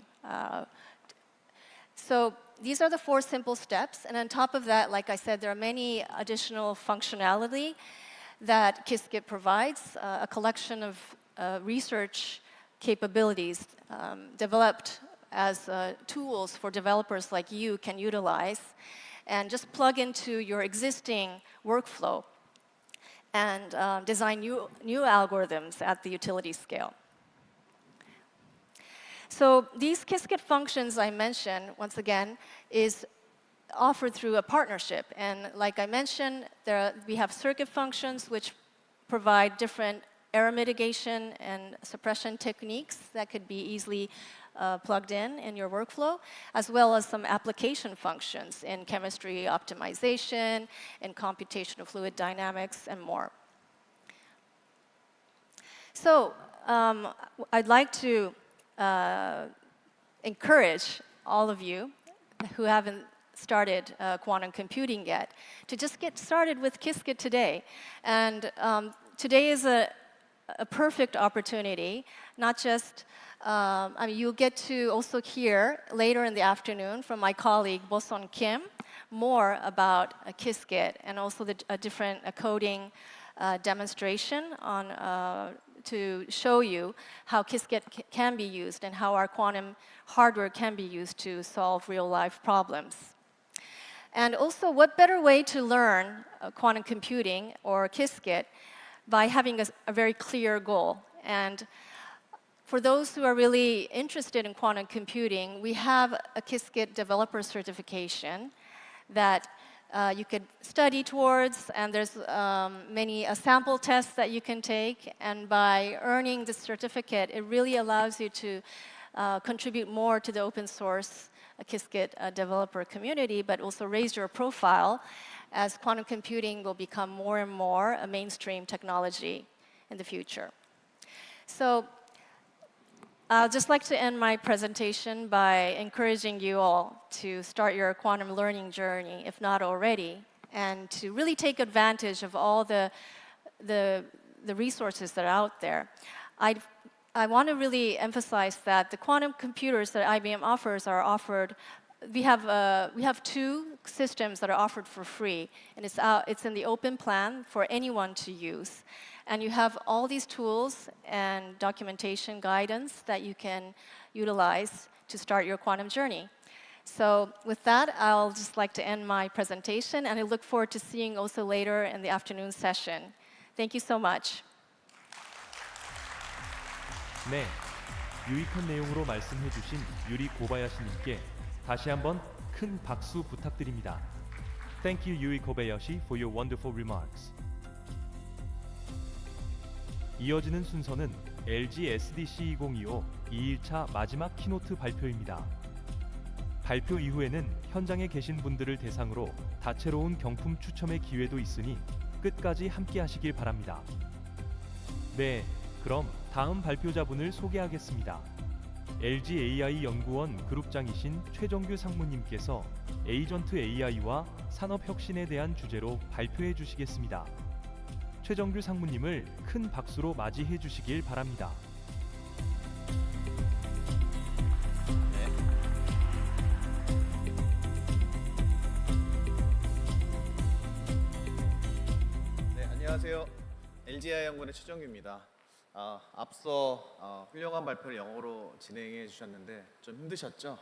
So these are the 4 simple steps, and on top of that, like I said, there are many additional functionality that Qiskit provides, a collection of research capabilities developed as tools for developers like you can utilize and just plug into your existing workflow and design new algorithms at the utility scale. So these Qiskit functions I mentioned, once again, is offered through a partnership. And like I mentioned, we have circuit functions which provide different error mitigation and suppression techniques that could be easily plugged in your workflow, as well as some application functions in chemistry optimization, in computational fluid dynamics, and more. So I'd like to encourage all of you who haven't started quantum computing yet to just get started with Qiskit today. And today is a perfect opportunity, not just, you'll get to also hear later in the afternoon from my colleague Boson Kim more about Qiskit and also a different coding demonstration to show you how Qiskit can be used and how our quantum hardware can be used to solve real-life problems. And also, what better way to learn quantum computing or Qiskit by having a very clear goal. And for those who are really interested in quantum computing, we have a Qiskit developer certification that you could study towards, and there's many sample tests that you can take. And by earning this certificate, it really allows you to contribute more to the open source Qiskit developer community, but also raise your profile as quantum computing will become more and more a mainstream technology in the future. So I'd just like to end my presentation by encouraging you all to start your quantum learning journey, if not already, and to really take advantage of all the resources that are out there. I want to really emphasize that the quantum computers that IBM offers are offered. We have 2 systems that are offered for free, and it's in the open plan for anyone to use. And you have all these tools and documentation guidance that you can utilize to start your quantum journey. So with that, I'll just like to end my presentation, and I look forward to seeing also later in the afternoon session. Thank you so much. 네, 유익한 내용으로 말씀해 주신 유리 고바야시님께 다시 한번 큰 박수 부탁드립니다. Thank you, Yuri Kobayashi, for your wonderful remarks. 이어지는 순서는 LG SDC 2025 2일차 마지막 키노트 발표입니다. 발표 이후에는 현장에 계신 분들을 대상으로 다채로운 경품 추첨의 기회도 있으니 끝까지 함께 하시길 바랍니다. 네, 그럼 다음 발표자분을 소개하겠습니다. LG AI연구원 그룹장이신 최정규 상무님께서 에이전트 AI와 산업혁신에 대한 주제로 발표해 주시겠습니다. 최정규 상무님을 큰 박수로 맞이해 주시길 바랍니다. 네, 안녕하세요. LG아이연구원의 최정규입니다. 앞서 훌륭한 발표를 영어로 진행해 주셨는데 좀 힘드셨죠?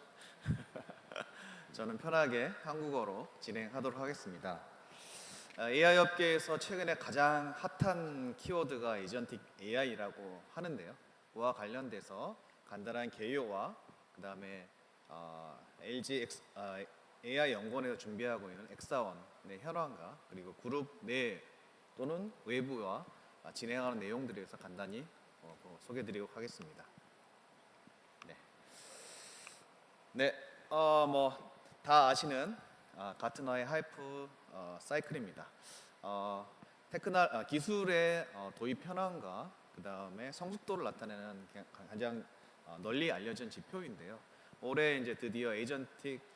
저는 편하게 한국어로 진행하도록 하겠습니다. AI 업계에서 최근에 가장 핫한 키워드가 에이전틱 AI라고 하는데요. 그와 관련돼서 간단한 개요와 그 다음에 LG AI 연구원에서 준비하고 있는 엑사원의 현황과 그리고 그룹 내 또는 외부와 진행하는 내용들에 대해서 간단히 소개해드리도록 하겠습니다. 네, 다 아시는 가트너의 하이프 사이클입니다. 기술의 도입 현황과 그 다음에 성숙도를 나타내는 가장 널리 알려진 지표인데요. 올해 이제 드디어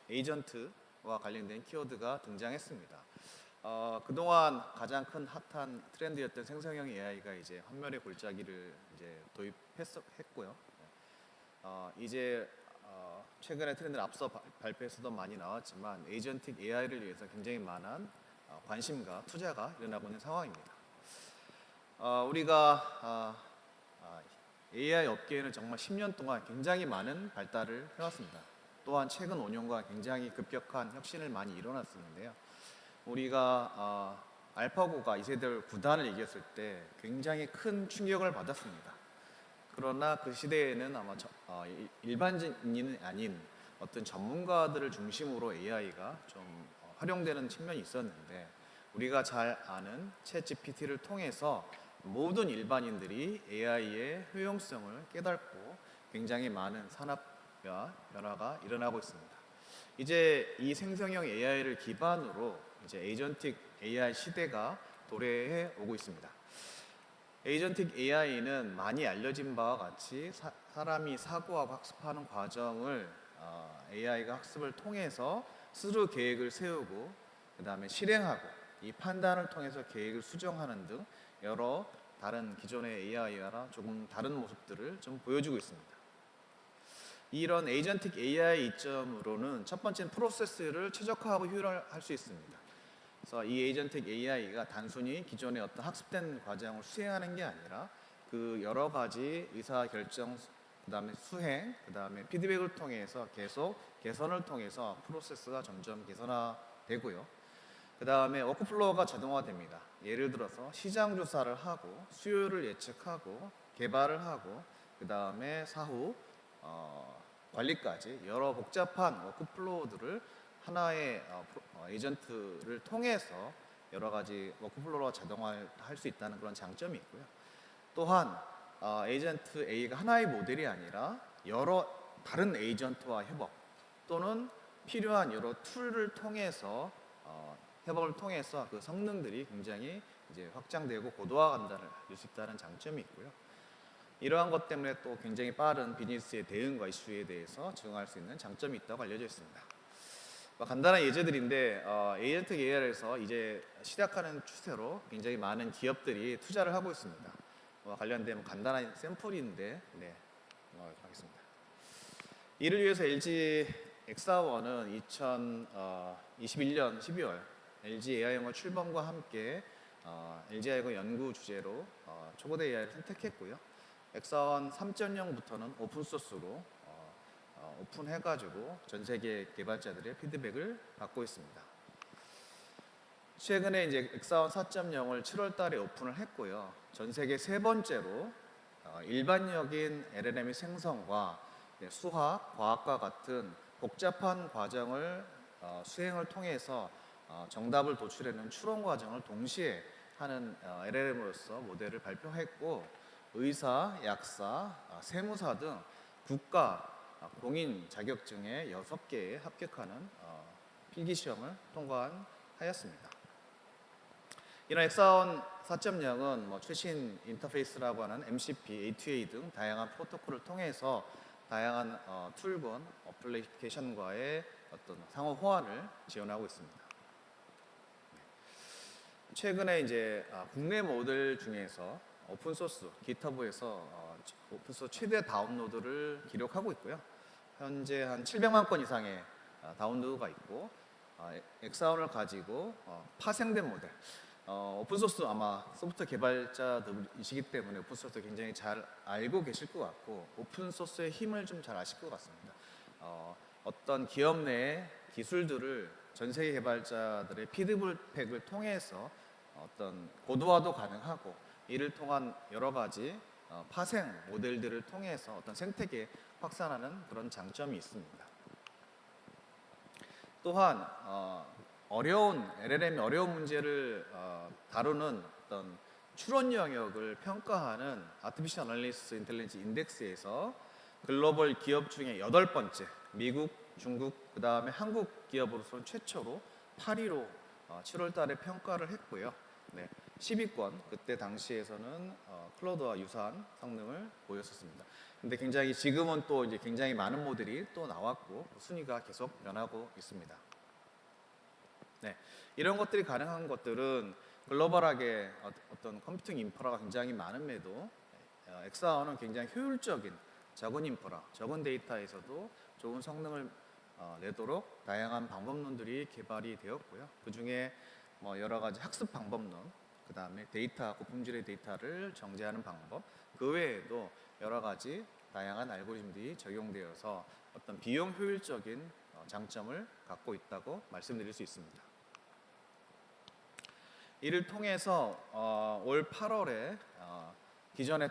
에이전트와 관련된 키워드가 등장했습니다. 그동안 가장 큰 핫한 트렌드였던 생성형 AI가 이제 환멸의 골짜기를 이제 도입했고요. 이제 최근에 트렌드는 앞서 발표에서도 많이 나왔지만 에이전틱 AI를 위해서 굉장히 많은 관심과 투자가 일어나고 있는 상황입니다. 우리가 AI 업계에는 정말 10년 동안 굉장히 많은 발달을 해왔습니다. 또한 최근 5년간 굉장히 급격한 혁신을 많이 일어났었는데요. 우리가 알파고가 이세돌 9단을 이겼을 때 굉장히 큰 충격을 받았습니다. 그러나 그 시대에는 아마 일반인이 아닌 어떤 전문가들을 중심으로 AI가 좀 활용되는 측면이 있었는데 우리가 잘 아는 챗GPT를 통해서 모든 일반인들이 AI의 효용성을 깨닫고 굉장히 많은 산업화 변화가 일어나고 있습니다. 이제 이 생성형 AI를 기반으로 이제 에이전틱 AI 시대가 도래해 오고 있습니다. 에이전틱 AI는 많이 알려진 바와 같이 사람이 사고하고 학습하는 과정을 AI가 학습을 통해서 스스로 계획을 세우고 그 다음에 실행하고 이 판단을 통해서 계획을 수정하는 등 여러 다른 기존의 AI와 조금 다른 모습들을 좀 보여주고 있습니다. 이런 에이전틱 AI 이점으로는 첫 번째는 프로세스를 최적화하고 효율화할 수 있습니다. 그래서 이 에이전틱 AI가 단순히 기존의 어떤 학습된 과정을 수행하는 게 아니라 그 여러 가지 의사결정, 그 다음에 수행, 그 다음에 피드백을 통해서 계속 개선을 통해서 프로세스가 점점 개선화되고요. 그 다음에 워크플로우가 자동화됩니다. 예를 들어서 시장 조사를 하고 수요를 예측하고 개발을 하고 그 다음에 사후 관리까지 여러 복잡한 워크플로우들을 하나의 에이전트를 통해서 여러 가지 워크플로우가 자동화할 수 있다는 그런 장점이 있고요. 또한 에이전트 A가 하나의 모델이 아니라 여러 다른 에이전트와 협업 또는 필요한 여러 툴을 통해서 협업을 통해서 그 성능들이 굉장히 이제 확장되고 고도화 간다를 할 수 있다는 장점이 있고요. 이러한 것 때문에 또 굉장히 빠른 비즈니스의 대응과 이슈에 대해서 적응할 수 있는 장점이 있다고 알려져 있습니다. 간단한 예제들인데 에이전틱 AI에서 이제 시작하는 추세로 굉장히 많은 기업들이 투자를 하고 있습니다. 관련된 간단한 샘플인데 하겠습니다. 이를 위해서 LG 엑사원은 2021년 12월 LG AI연구원 출범과 함께 LG AI연구원 연구 주제로 초보대 AI를 선택했고요. 엑사원 3.0부터는 오픈소스로 오픈해가지고 전 세계 개발자들의 피드백을 받고 있습니다. 최근에 이제 엑사원 4.0을 7월달에 오픈을 했고요. 전 세계 세 번째로 일반적인 LLM의 생성과 수학, 과학과 같은 복잡한 과정을 수행을 통해서 정답을 도출하는 추론 과정을 동시에 하는 LLM으로서 모델을 발표했고 의사, 약사, 세무사 등 국가 공인 자격증에 6개에 합격하는 필기시험을 통과하였습니다. 이런 엑사원 4.0은 최신 인터페이스라고 하는 MCP, A2A 등 다양한 프로토콜을 통해서 다양한 툴건, 어플리케이션과의 어떤 상호 호환을 지원하고 있습니다. 최근에 이제 국내 모델 중에서 오픈소스, GitHub에서 오픈소스 최대 다운로드를 기록하고 있고요. 현재 한 700만 건 이상의 다운로드가 있고, 엑사원을 가지고 파생된 모델, 오픈소스 아마 소프트웨어 개발자들이시기 때문에 오픈소스 굉장히 잘 알고 계실 것 같고, 오픈소스의 힘을 좀 잘 아실 것 같습니다. 어떤 기업 내의 기술들을 전 세계 개발자들의 피드백을 통해서 어떤 고도화도 가능하고, 이를 통한 여러 가지 파생 모델들을 통해서 어떤 생태계 확산하는 그런 장점이 있습니다. 또한 어려운 LLM의 어려운 문제를 다루는 어떤 추론 영역을 평가하는 아티피셜 어널리티스 인텔리전스 인덱스에서 글로벌 기업 중에 8번째, 미국, 중국, 그 다음에 한국 기업으로서는 최초로 8위로 7월 달에 평가를 했고요. 네, 10위권, 그때 당시에서는 클라우드와 유사한 성능을 보였었습니다. 근데 굉장히 지금은 또 이제 굉장히 많은 모델이 또 나왔고, 순위가 계속 변하고 있습니다. 네, 이런 것들이 가능한 것들은 글로벌하게 어떤 컴퓨팅 인프라가 굉장히 많음에도 엑사원은 굉장히 효율적인 적은 인프라, 적은 데이터에서도 좋은 성능을 내도록 다양한 방법론들이 개발이 되었고요. 그 중에 여러 가지 학습 방법론, 그 다음에 데이터, 고품질의 데이터를 정제하는 방법, 그 외에도 여러 가지 다양한 알고리즘들이 적용되어서 어떤 비용 효율적인 장점을 갖고 있다고 말씀드릴 수 있습니다. 이를 통해서 올 8월에 기존의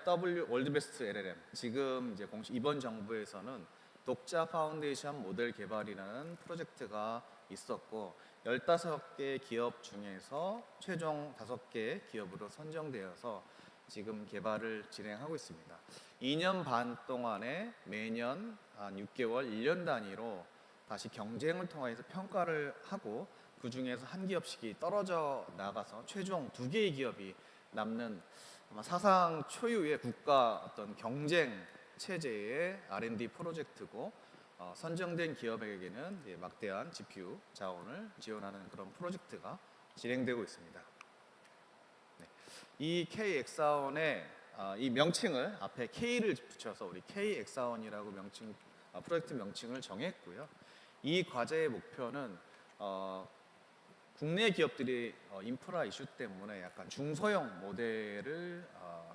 월드베스트 LLM, 지금 이제 공식 이번 정부에서는 독자 파운데이션 모델 개발이라는 프로젝트가 있었고, 15개 기업 중에서 최종 5개 기업으로 선정되어서 지금 개발을 진행하고 있습니다. 2년 반 동안에 매년 한 6개월, 1년 단위로 다시 경쟁을 통해서 평가를 하고, 그 중에서 한 기업씩이 떨어져 나가서 최종 2개의 기업이 남는 아마 사상 초유의 국가 어떤 경쟁 체제의 R&D 프로젝트고, 선정된 기업에게는 막대한 GPU 자원을 지원하는 그런 프로젝트가 진행되고 있습니다. 네. 이 K엑사원의 이 명칭을 앞에 K를 붙여서 우리 K엑사원이라고 프로젝트 명칭을 정했고요. 이 과제의 목표는 국내 기업들이 인프라 이슈 때문에 약간 중소형 모델을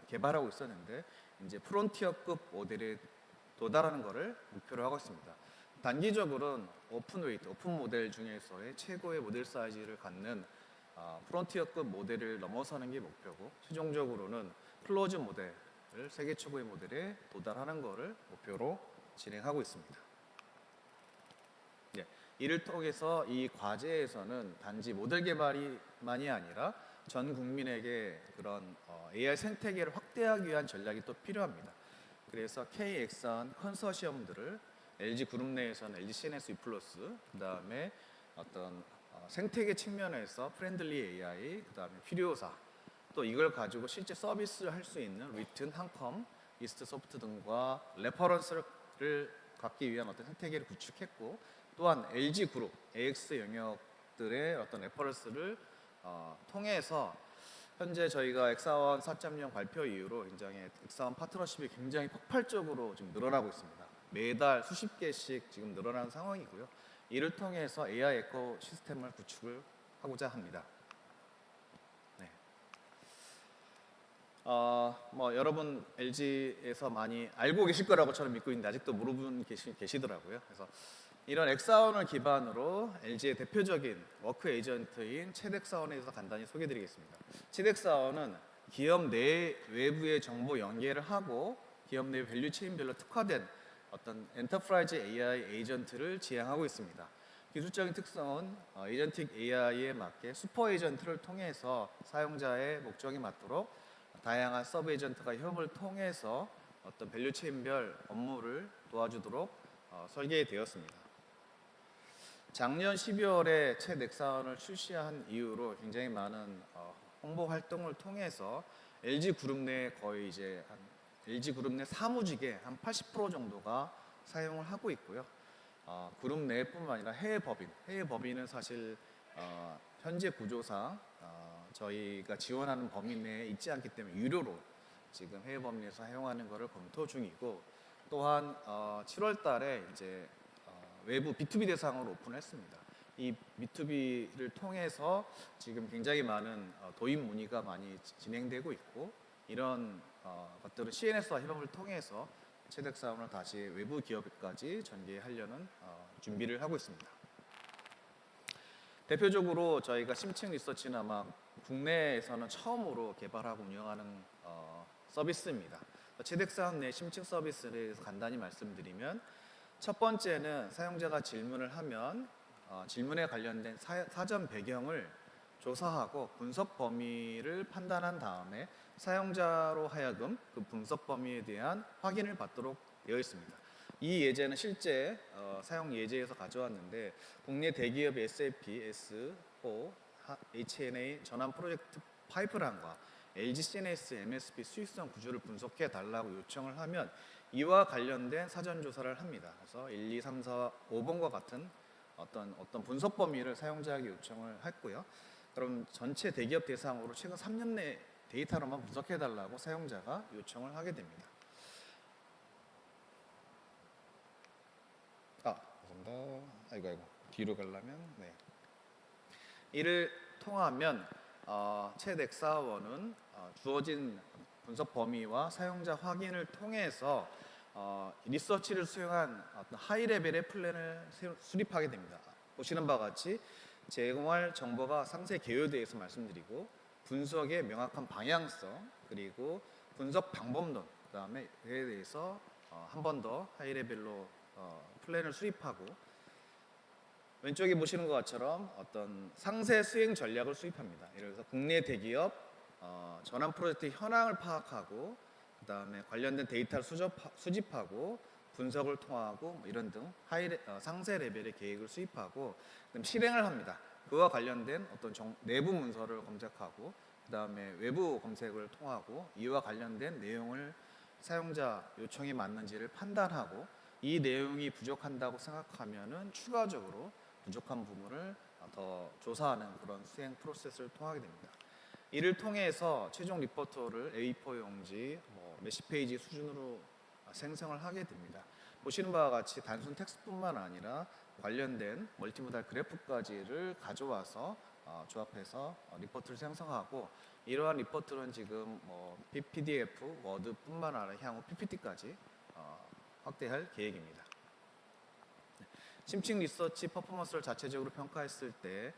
개발하고 있었는데, 이제 프론티어급 모델에 도달하는 것을 목표로 하고 있습니다. 단기적으로는 오픈 모델 중에서의 최고의 모델 사이즈를 갖는 프론티어급 모델을 넘어서는 게 목표고, 최종적으로는 클로즈 모델을 세계 최고의 모델에 도달하는 것을 목표로 진행하고 있습니다. 네, 이를 통해서 이 과제에서는 단지 모델 개발이만이 아니라 전 국민에게 그런 AI 생태계를 확대하기 위한 전략이 또 필요합니다. 그래서 KX원 컨소시엄들을 LG그룹 내에서는 LG CNS 위플러스, 그 다음에 어떤 생태계 측면에서 프렌들리 AI, 그 다음에 필요사, 또 이걸 가지고 실제 서비스를 할 수 있는 리튼, 한컴, 이스트 소프트 등과 레퍼런스를 갖기 위한 어떤 생태계를 구축했고, 또한 LG그룹, AX 영역들의 어떤 레퍼런스를 통해서 현재 저희가 엑사원 4.0 발표 이후로 굉장히 엑사원 파트너십이 굉장히 폭발적으로 지금 늘어나고 있습니다. 매달 수십 개씩 지금 늘어나는 상황이고요. 이를 통해서 AI 에코 시스템을 구축을 하고자 합니다. 네. 여러분 LG에서 많이 알고 계실 거라고 저는 믿고 있는데 아직도 모르는 분 계시더라고요. 그래서 이런 엑사원을 기반으로 LG의 대표적인 워크 에이전트인 챗엑사원에 대해서 간단히 소개해드리겠습니다. 챗엑사원은 기업 내 외부의 정보 연계를 하고 기업 내 밸류 체인별로 특화된 어떤 엔터프라이즈 AI 에이전트를 지향하고 있습니다. 기술적인 특성은 에이전틱 AI에 맞게 슈퍼 에이전트를 통해서 사용자의 목적에 맞도록 다양한 서브 에이전트가 협업을 통해서 어떤 밸류 체인별 업무를 도와주도록 설계되었습니다. 작년 12월에 챗 엑사원을 출시한 이후로 굉장히 많은 홍보 활동을 통해서 LG그룹 내 거의 이제 LG그룹 내 사무직의 한 80% 정도가 사용을 하고 있고요. 그룹 내뿐만 아니라 해외 법인은 사실 현재 구조상 저희가 지원하는 범위 내에 있지 않기 때문에 유료로 지금 해외 법인에서 사용하는 것을 검토 중이고, 또한 7월 달에 이제 외부 B2B 대상으로 오픈했습니다. 이 B2B를 통해서 지금 굉장히 많은 도입 문의가 많이 진행되고 있고, 이런 것들은 CNS와 협업을 통해서 체득 사원을 다시 외부 기업까지 전개하려는 준비를 하고 있습니다. 대표적으로 저희가 심층 리서치는 아마 국내에서는 처음으로 개발하고 운영하는 서비스입니다. 체득 사원 내 심층 서비스에 대해서 간단히 말씀드리면, 첫 번째는 사용자가 질문을 하면 질문에 관련된 사전 배경을 조사하고 분석 범위를 판단한 다음에 사용자로 하여금 그 분석 범위에 대한 확인을 받도록 되어 있습니다. 이 예제는 실제 사용 예제에서 가져왔는데, 국내 대기업 SAP, S4, HNA 전환 프로젝트 파이프라인과 LG CNS, MSP 수익성 구조를 분석해 달라고 요청을 하면 이와 관련된 사전 조사를 합니다. 그래서 1, 2, 3, 4, 5번과 같은 어떤 분석 범위를 사용자에게 요청을 했고요. 그럼 전체 대기업 대상으로 최근 3년 내 데이터로만 분석해 달라고 사용자가 요청을 하게 됩니다. 죄송합니다. 아이고 뒤로 가려면 이를 통하면 채덱사원은 주어진 분석 범위와 사용자 확인을 통해서 리서치를 수행한 어떤 하이 레벨의 플랜을 수립하게 됩니다. 보시는 바와 같이 제공할 정보가 상세 개요에 대해서 말씀드리고, 분석의 명확한 방향성, 그리고 분석 방법론, 그다음에 그에 대해서 한 번 더 하이 레벨로 플랜을 수립하고, 왼쪽에 보시는 것처럼 어떤 상세 수행 전략을 수립합니다. 예를 들어서 국내 대기업 전환 프로젝트 현황을 파악하고, 그다음에 관련된 데이터를 수집하고 분석을 통하고 이런 등 상세 레벨의 계획을 수립하고, 그다음 실행을 합니다. 그와 관련된 어떤 내부 문서를 검색하고, 그다음에 외부 검색을 통하고 이와 관련된 내용을 사용자 요청이 맞는지를 판단하고, 이 내용이 부족한다고 생각하면은 추가적으로 부족한 부분을 더 조사하는 그런 수행 프로세스를 통하게 됩니다. 이를 통해서 최종 리포트를 A4 용지 몇십 페이지 수준으로 생성을 하게 됩니다. 보시는 바와 같이 단순 텍스트뿐만 아니라 관련된 멀티모달 그래프까지를 가져와서 조합해서 리포트를 생성하고, 이러한 리포트는 지금 PDF, 워드뿐만 아니라 향후 PPT까지 확대할 계획입니다. 심층 리서치 퍼포먼스를 자체적으로 평가했을 때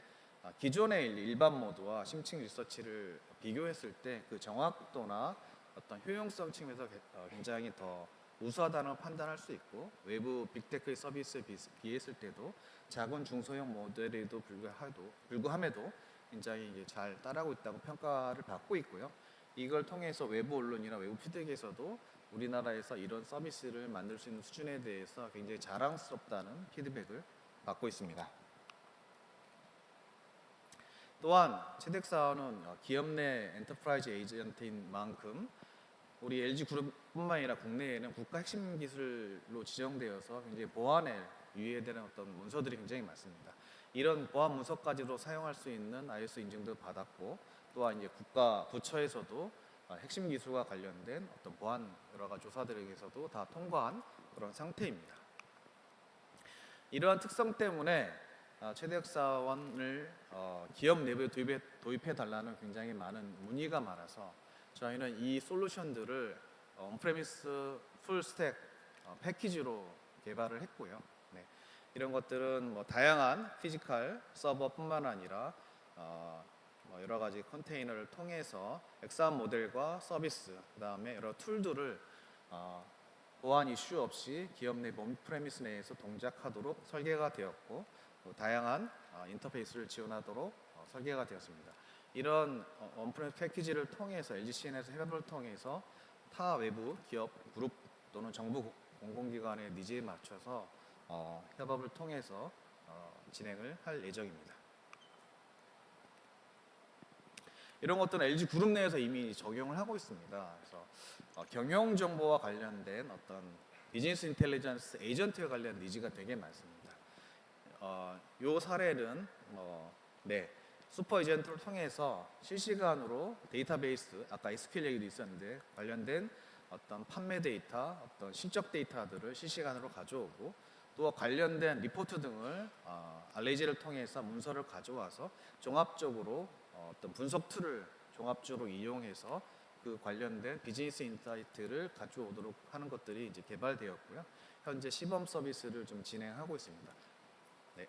기존의 일반 모드와 심층 리서치를 비교했을 때 그 정확도나 어떤 효용성 측면에서 굉장히 더 우수하다는 판단할 수 있고, 외부 빅테크의 서비스에 비했을 때도 작은 중소형 모델에도 불구함에도 굉장히 잘 따라하고 있다고 평가를 받고 있고요. 이걸 통해서 외부 언론이나 외부 피드백에서도 우리나라에서 이런 서비스를 만들 수 있는 수준에 대해서 굉장히 자랑스럽다는 피드백을 받고 있습니다. 또한 채택사원은 기업 내 엔터프라이즈 에이전트인 만큼 우리 LG그룹뿐만 아니라 국내에는 국가 핵심 기술로 지정되어서 굉장히 보안에 유의되는 어떤 문서들이 굉장히 많습니다. 이런 보안 문서까지도 사용할 수 있는 ISO 인증도 받았고, 또한 이제 국가 부처에서도 핵심 기술과 관련된 어떤 보안 여러 가지 조사들에게서도 다 통과한 그런 상태입니다. 이러한 특성 때문에 채택사원을 기업 내부에 도입해 달라는 굉장히 많은 문의가 많아서 저희는 이 솔루션들을 온프레미스 풀스택 패키지로 개발을 했고요. 이런 것들은 다양한 피지컬 서버뿐만 아니라 여러 가지 컨테이너를 통해서 엑스암 모델과 서비스, 그다음에 여러 툴들을 보안 이슈 없이 기업 내 온프레미스 내에서 동작하도록 설계가 되었고, 다양한 인터페이스를 지원하도록 설계가 되었습니다. 이런 온프레미스 패키지를 통해서 LG CNS 협업을 통해서 타 외부 기업, 그룹 또는 정부 공공기관의 니즈에 맞춰서 협업을 통해서 진행을 할 예정입니다. 이런 것들은 LG그룹 내에서 이미 적용을 하고 있습니다. 그래서 경영 정보와 관련된 어떤 비즈니스 인텔리전스 에이전트에 관련 니즈가 되게 많습니다. 요 사례는 슈퍼 에이전트를 통해서 실시간으로 데이터베이스, 아까 SQL 얘기도 있었는데 관련된 어떤 판매 데이터, 어떤 실적 데이터들을 실시간으로 가져오고 또 관련된 리포트 등을 알레지를 통해서 문서를 가져와서 종합적으로 어떤 분석 툴을 종합적으로 이용해서 그 관련된 비즈니스 인사이트를 가져오도록 하는 것들이 이제 개발되었고요. 현재 시범 서비스를 좀 진행하고 있습니다. 네.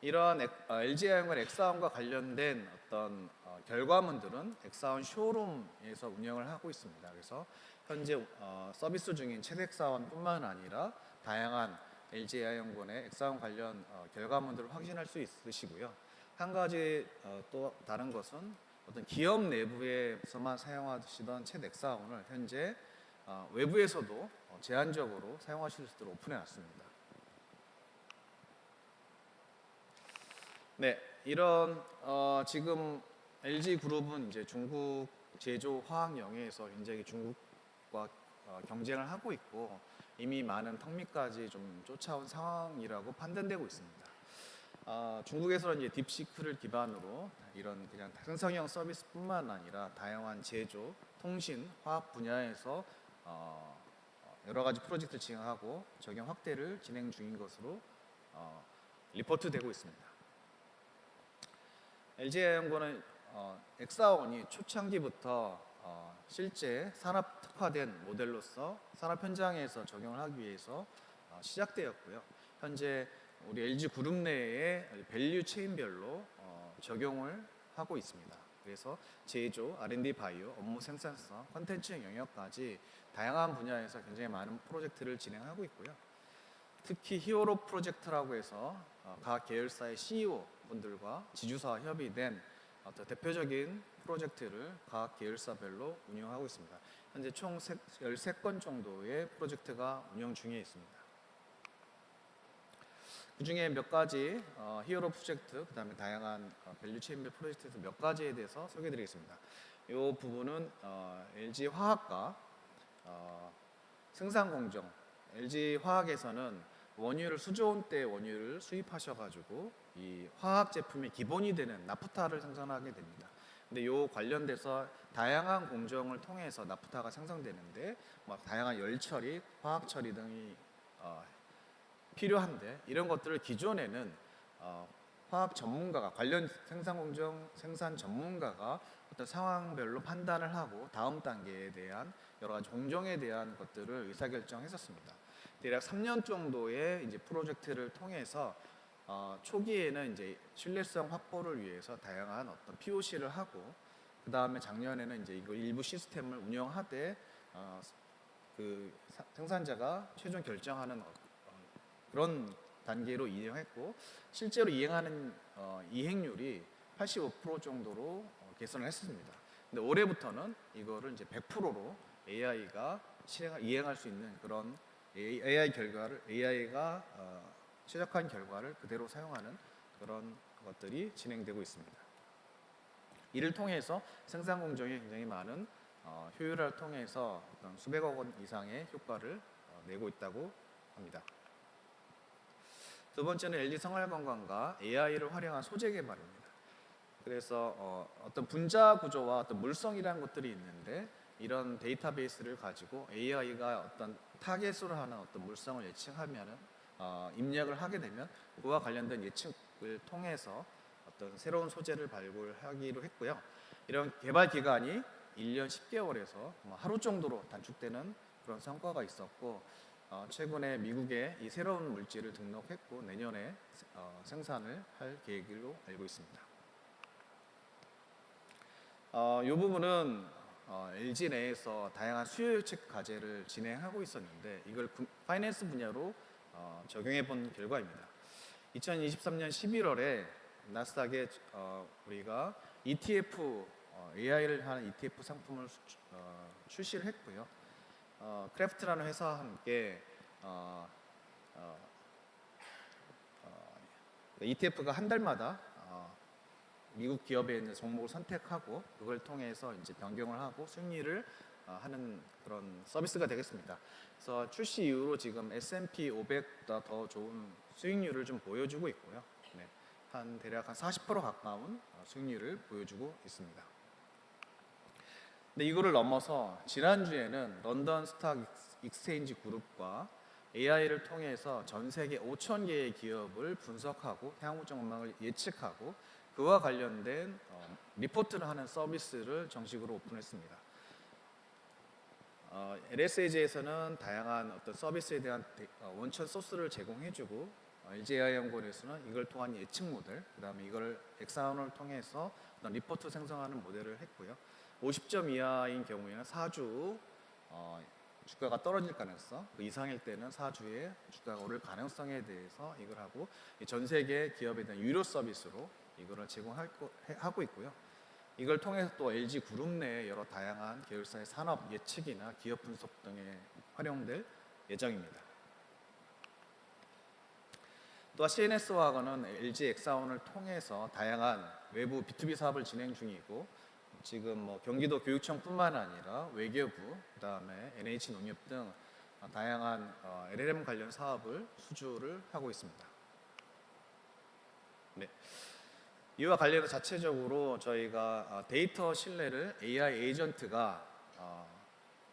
이러한 LG아이언과 엑사원과 관련된 어떤 결과물들은 엑사원 쇼룸에서 운영을 하고 있습니다. 그래서 현재 서비스 중인 채택사원뿐만 아니라 다양한 LG아이언의 엑사원 관련 결과물들을 확인할 수 있으시고요. 한 가지 또 다른 것은 어떤 기업 내부에서만 사용하시던 채택사원을 현재 외부에서도 제한적으로 사용하실 수 있도록 오픈해놨습니다. 네, 이런 지금 LG그룹은 이제 중국 제조 화학 영역에서 굉장히 중국과 경쟁을 하고 있고 이미 많은 턱밑까지 좀 쫓아온 상황이라고 판단되고 있습니다. 중국에서는 이제 딥시크를 기반으로 이런 그냥 생성형 서비스뿐만 아니라 다양한 제조, 통신, 화학 분야에서 여러 가지 프로젝트를 진행하고 적용 확대를 진행 중인 것으로 리포트되고 있습니다. LG아이언은 엑사원이 초창기부터 실제 산업 특화된 모델로서 산업 현장에서 적용을 하기 위해서 시작되었고요. 현재 우리 LG그룹 내에 밸류 체인별로 적용을 하고 있습니다. 그래서 제조, R&D 바이오, 업무 생산성, 콘텐츠 영역까지 다양한 분야에서 굉장히 많은 프로젝트를 진행하고 있고요. 특히 히어로 프로젝트라고 해서 각 계열사의 CEO 분들과 지주사와 협의된 어떤 대표적인 프로젝트를 각 계열사별로 운영하고 있습니다. 현재 총 13건 정도의 프로젝트가 운영 중에 있습니다. 그 중에 몇 가지 히어로 프로젝트, 그 다음에 다양한 밸류 체인별 프로젝트에서 몇 가지에 대해서 소개해드리겠습니다. 이 부분은 LG화학과 생산공정, LG화학에서는 원유를 수조원대 원유를 수입하셔가지고 이 화학 제품의 기본이 되는 나프타를 생산하게 됩니다. 근데 요 관련돼서 다양한 공정을 통해서 나프타가 생성되는데 다양한 열 처리, 화학 처리 등이 필요한데 이런 것들을 기존에는 화학 전문가가 관련 생산 공정 생산 전문가가 어떤 상황별로 판단을 하고 다음 단계에 대한 여러 가지 공정에 대한 것들을 의사결정했었습니다. 대략 3년 정도의 이제 프로젝트를 통해서 초기에는 이제 신뢰성 확보를 위해서 다양한 어떤 POC를 하고 그 다음에 작년에는 이제 이거 일부 시스템을 운영하되 그 생산자가 최종 결정하는 그런 단계로 이행했고 실제로 이행하는 이행률이 85% 정도로 개선을 했습니다. 근데 올해부터는 이거를 이제 100%로 AI가 이행할 수 있는 그런 AI가 최적화한 결과를 그대로 사용하는 그런 것들이 진행되고 있습니다. 이를 통해서 생산 공정에 굉장히 많은 효율화를 통해서 어떤 수백억 원 이상의 효과를 내고 있다고 합니다. 두 번째는 LG 생활건강과 AI를 활용한 소재 개발입니다. 그래서 어떤 분자 구조와 어떤 물성이라는 것들이 있는데 이런 데이터베이스를 가지고 AI가 어떤 타겟으로 하는 어떤 물성을 예측하면은 입력을 하게 되면 그와 관련된 예측을 통해서 어떤 새로운 소재를 발굴하기로 했고요. 이런 개발 기간이 1년 10개월에서 하루 정도로 단축되는 그런 성과가 있었고 최근에 미국에 이 새로운 물질을 등록했고 내년에 생산을 할 계획으로 알고 있습니다. 이 부분은 LG 내에서 다양한 수요 예측 과제를 진행하고 있었는데 이걸 파이낸스 분야로 적용해 본 결과입니다. 2023년 11월에 나스닥에 우리가 ETF, AI를 하는 ETF 상품을 출시를 했고요. 크래프트라는 회사와 함께 ETF가 한 달마다 미국 기업에 있는 종목을 선택하고 그걸 통해서 이제 변경을 하고 수익률을 하는 그런 서비스가 되겠습니다. 그래서 출시 이후로 지금 S&P 500보다 더 좋은 수익률을 좀 보여주고 있고요. 네, 대략 한 40% 가까운 수익률을 보여주고 있습니다. 근데 이거를 넘어서 지난주에는 런던 스탁 익스체인지 그룹과 AI를 통해서 전 세계 5천 개의 기업을 분석하고 향후 전망을 예측하고 그와 관련된 리포트를 하는 서비스를 정식으로 오픈했습니다. LSAG에서는 다양한 어떤 서비스에 대한 원천 소스를 제공해주고 LG아이연구원에서는 이걸 통한 예측 모델, 그다음에 이걸 엑사원을 통해서 어떤 리포트 생성하는 모델을 했고요. 50점 이하인 경우에는 4주 주가가 떨어질 가능성, 그 이상일 때는 4주에 주가가 오를 가능성에 대해서 이걸 하고 전 세계 기업에 대한 유료 서비스로 이거를 제공하고 있고요. 이걸 통해서 또 LG그룹 내 여러 다양한 계열사의 산업 예측이나 기업 분석 등에 활용될 예정입니다. 또한 CNS와는 LG 엑사원을 통해서 다양한 외부 B2B 사업을 진행 중이고 지금 경기도 교육청뿐만 아니라 외교부, 그다음에 NH농협 등 다양한 LLM 관련 사업을 수주를 하고 있습니다. 네. 이와 관련해서 자체적으로 저희가 데이터 신뢰를 AI 에이전트가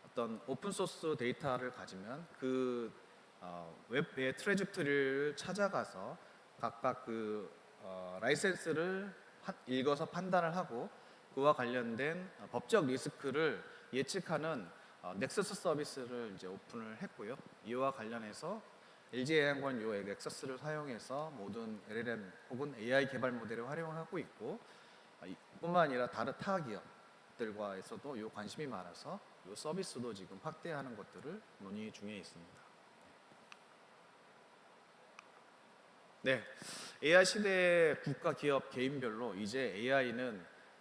어떤 오픈 소스 데이터를 가지면 그 웹의 트레젝토리를 찾아가서 각각 그 라이센스를 읽어서 판단을 하고 그와 관련된 법적 리스크를 예측하는 넥서스 서비스를 이제 오픈을 했고요. 이와 관련해서 LG아이연구원 요 넥서스를 사용해서 모든 LLM 혹은 AI 개발 모델을 활용하고 있고 뿐만 아니라 다른 타 기업들과에서도 요 관심이 많아서 요 서비스도 지금 확대하는 것들을 논의 중에 있습니다. 네, AI 시대의 국가 기업 개인별로 이제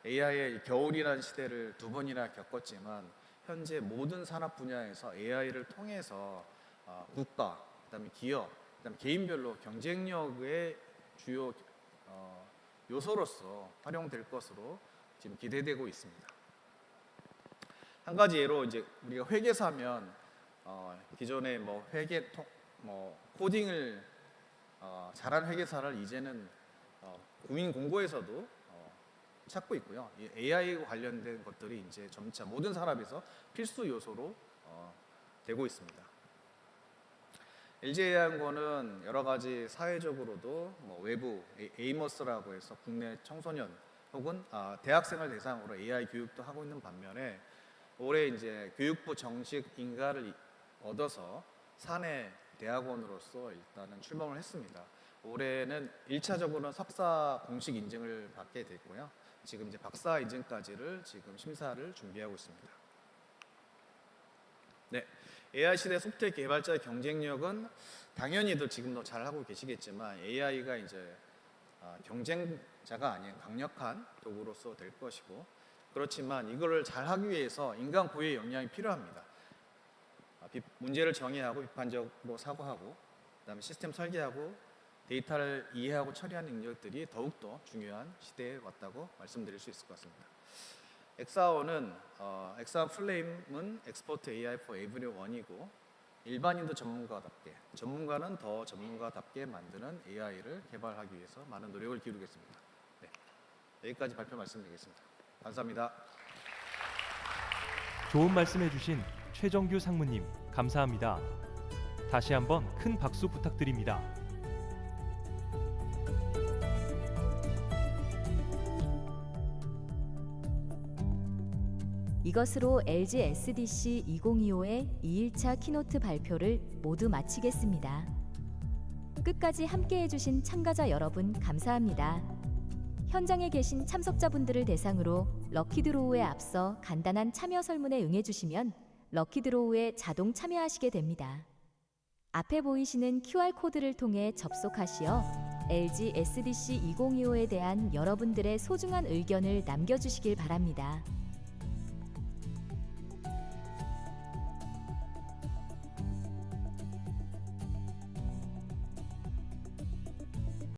AI의 겨울이라는 시대를 2번이나 겪었지만 현재 모든 산업 분야에서 AI를 통해서 국가, 그다음에 기업, 그다음에 개인별로 경쟁력의 주요 요소로서 활용될 것으로 지금 기대되고 있습니다. 한 가지 예로 이제 우리가 회계사면 기존에 코딩을 잘한 회계사를 이제는 국민 공고에서도 찾고 있고요. 이 AI와 관련된 것들이 이제 점차 모든 산업에서 필수 요소로 되고 있습니다. LG아이연구원은 여러 가지 사회적으로도 외부 에이머스라고 해서 국내 청소년 혹은 대학생을 대상으로 AI 교육도 하고 있는 반면에 올해 이제 교육부 정식 인가를 얻어서 사내 대학원으로서 일단은 출범을 했습니다. 올해는 1차적으로는 석사 공식 인증을 받게 됐고요. 지금 이제 박사 인증까지를 지금 심사를 준비하고 있습니다. 네, AI 시대 소프트웨어 개발자의 경쟁력은 당연히도 지금도 잘 하고 계시겠지만 AI가 이제 경쟁자가 아닌 강력한 도구로서 될 것이고 그렇지만 이거를 잘 하기 위해서 인간 고유의 역량이 필요합니다. 문제를 정의하고 비판적으로 사고하고 그다음에 시스템 설계하고 데이터를 이해하고 처리하는 능력들이 더욱더 중요한 시대에 왔다고 말씀드릴 수 있을 것 같습니다. 엑사원은 엑사원 플레임은 엑스퍼트 AI for everyone이고 일반인도 전문가는 더 전문가답게 만드는 AI를 개발하기 위해서 많은 노력을 기울이겠습니다. 네, 여기까지 발표 말씀드리겠습니다. 감사합니다. 좋은 말씀해주신 최정규 상무님 감사합니다. 다시 한번 큰 박수 부탁드립니다. 이것으로 LG SDC 2025의 2일차 키노트 발표를 모두 마치겠습니다. 끝까지 함께해 주신 참가자 여러분 감사합니다. 현장에 계신 참석자분들을 대상으로 럭키드로우에 앞서 간단한 참여 설문에 응해 주시면 럭키드로우에 자동 참여하시게 됩니다. 앞에 보이시는 QR코드를 통해 접속하시어 LG SDC 2025에 대한 여러분들의 소중한 의견을 남겨주시길 바랍니다.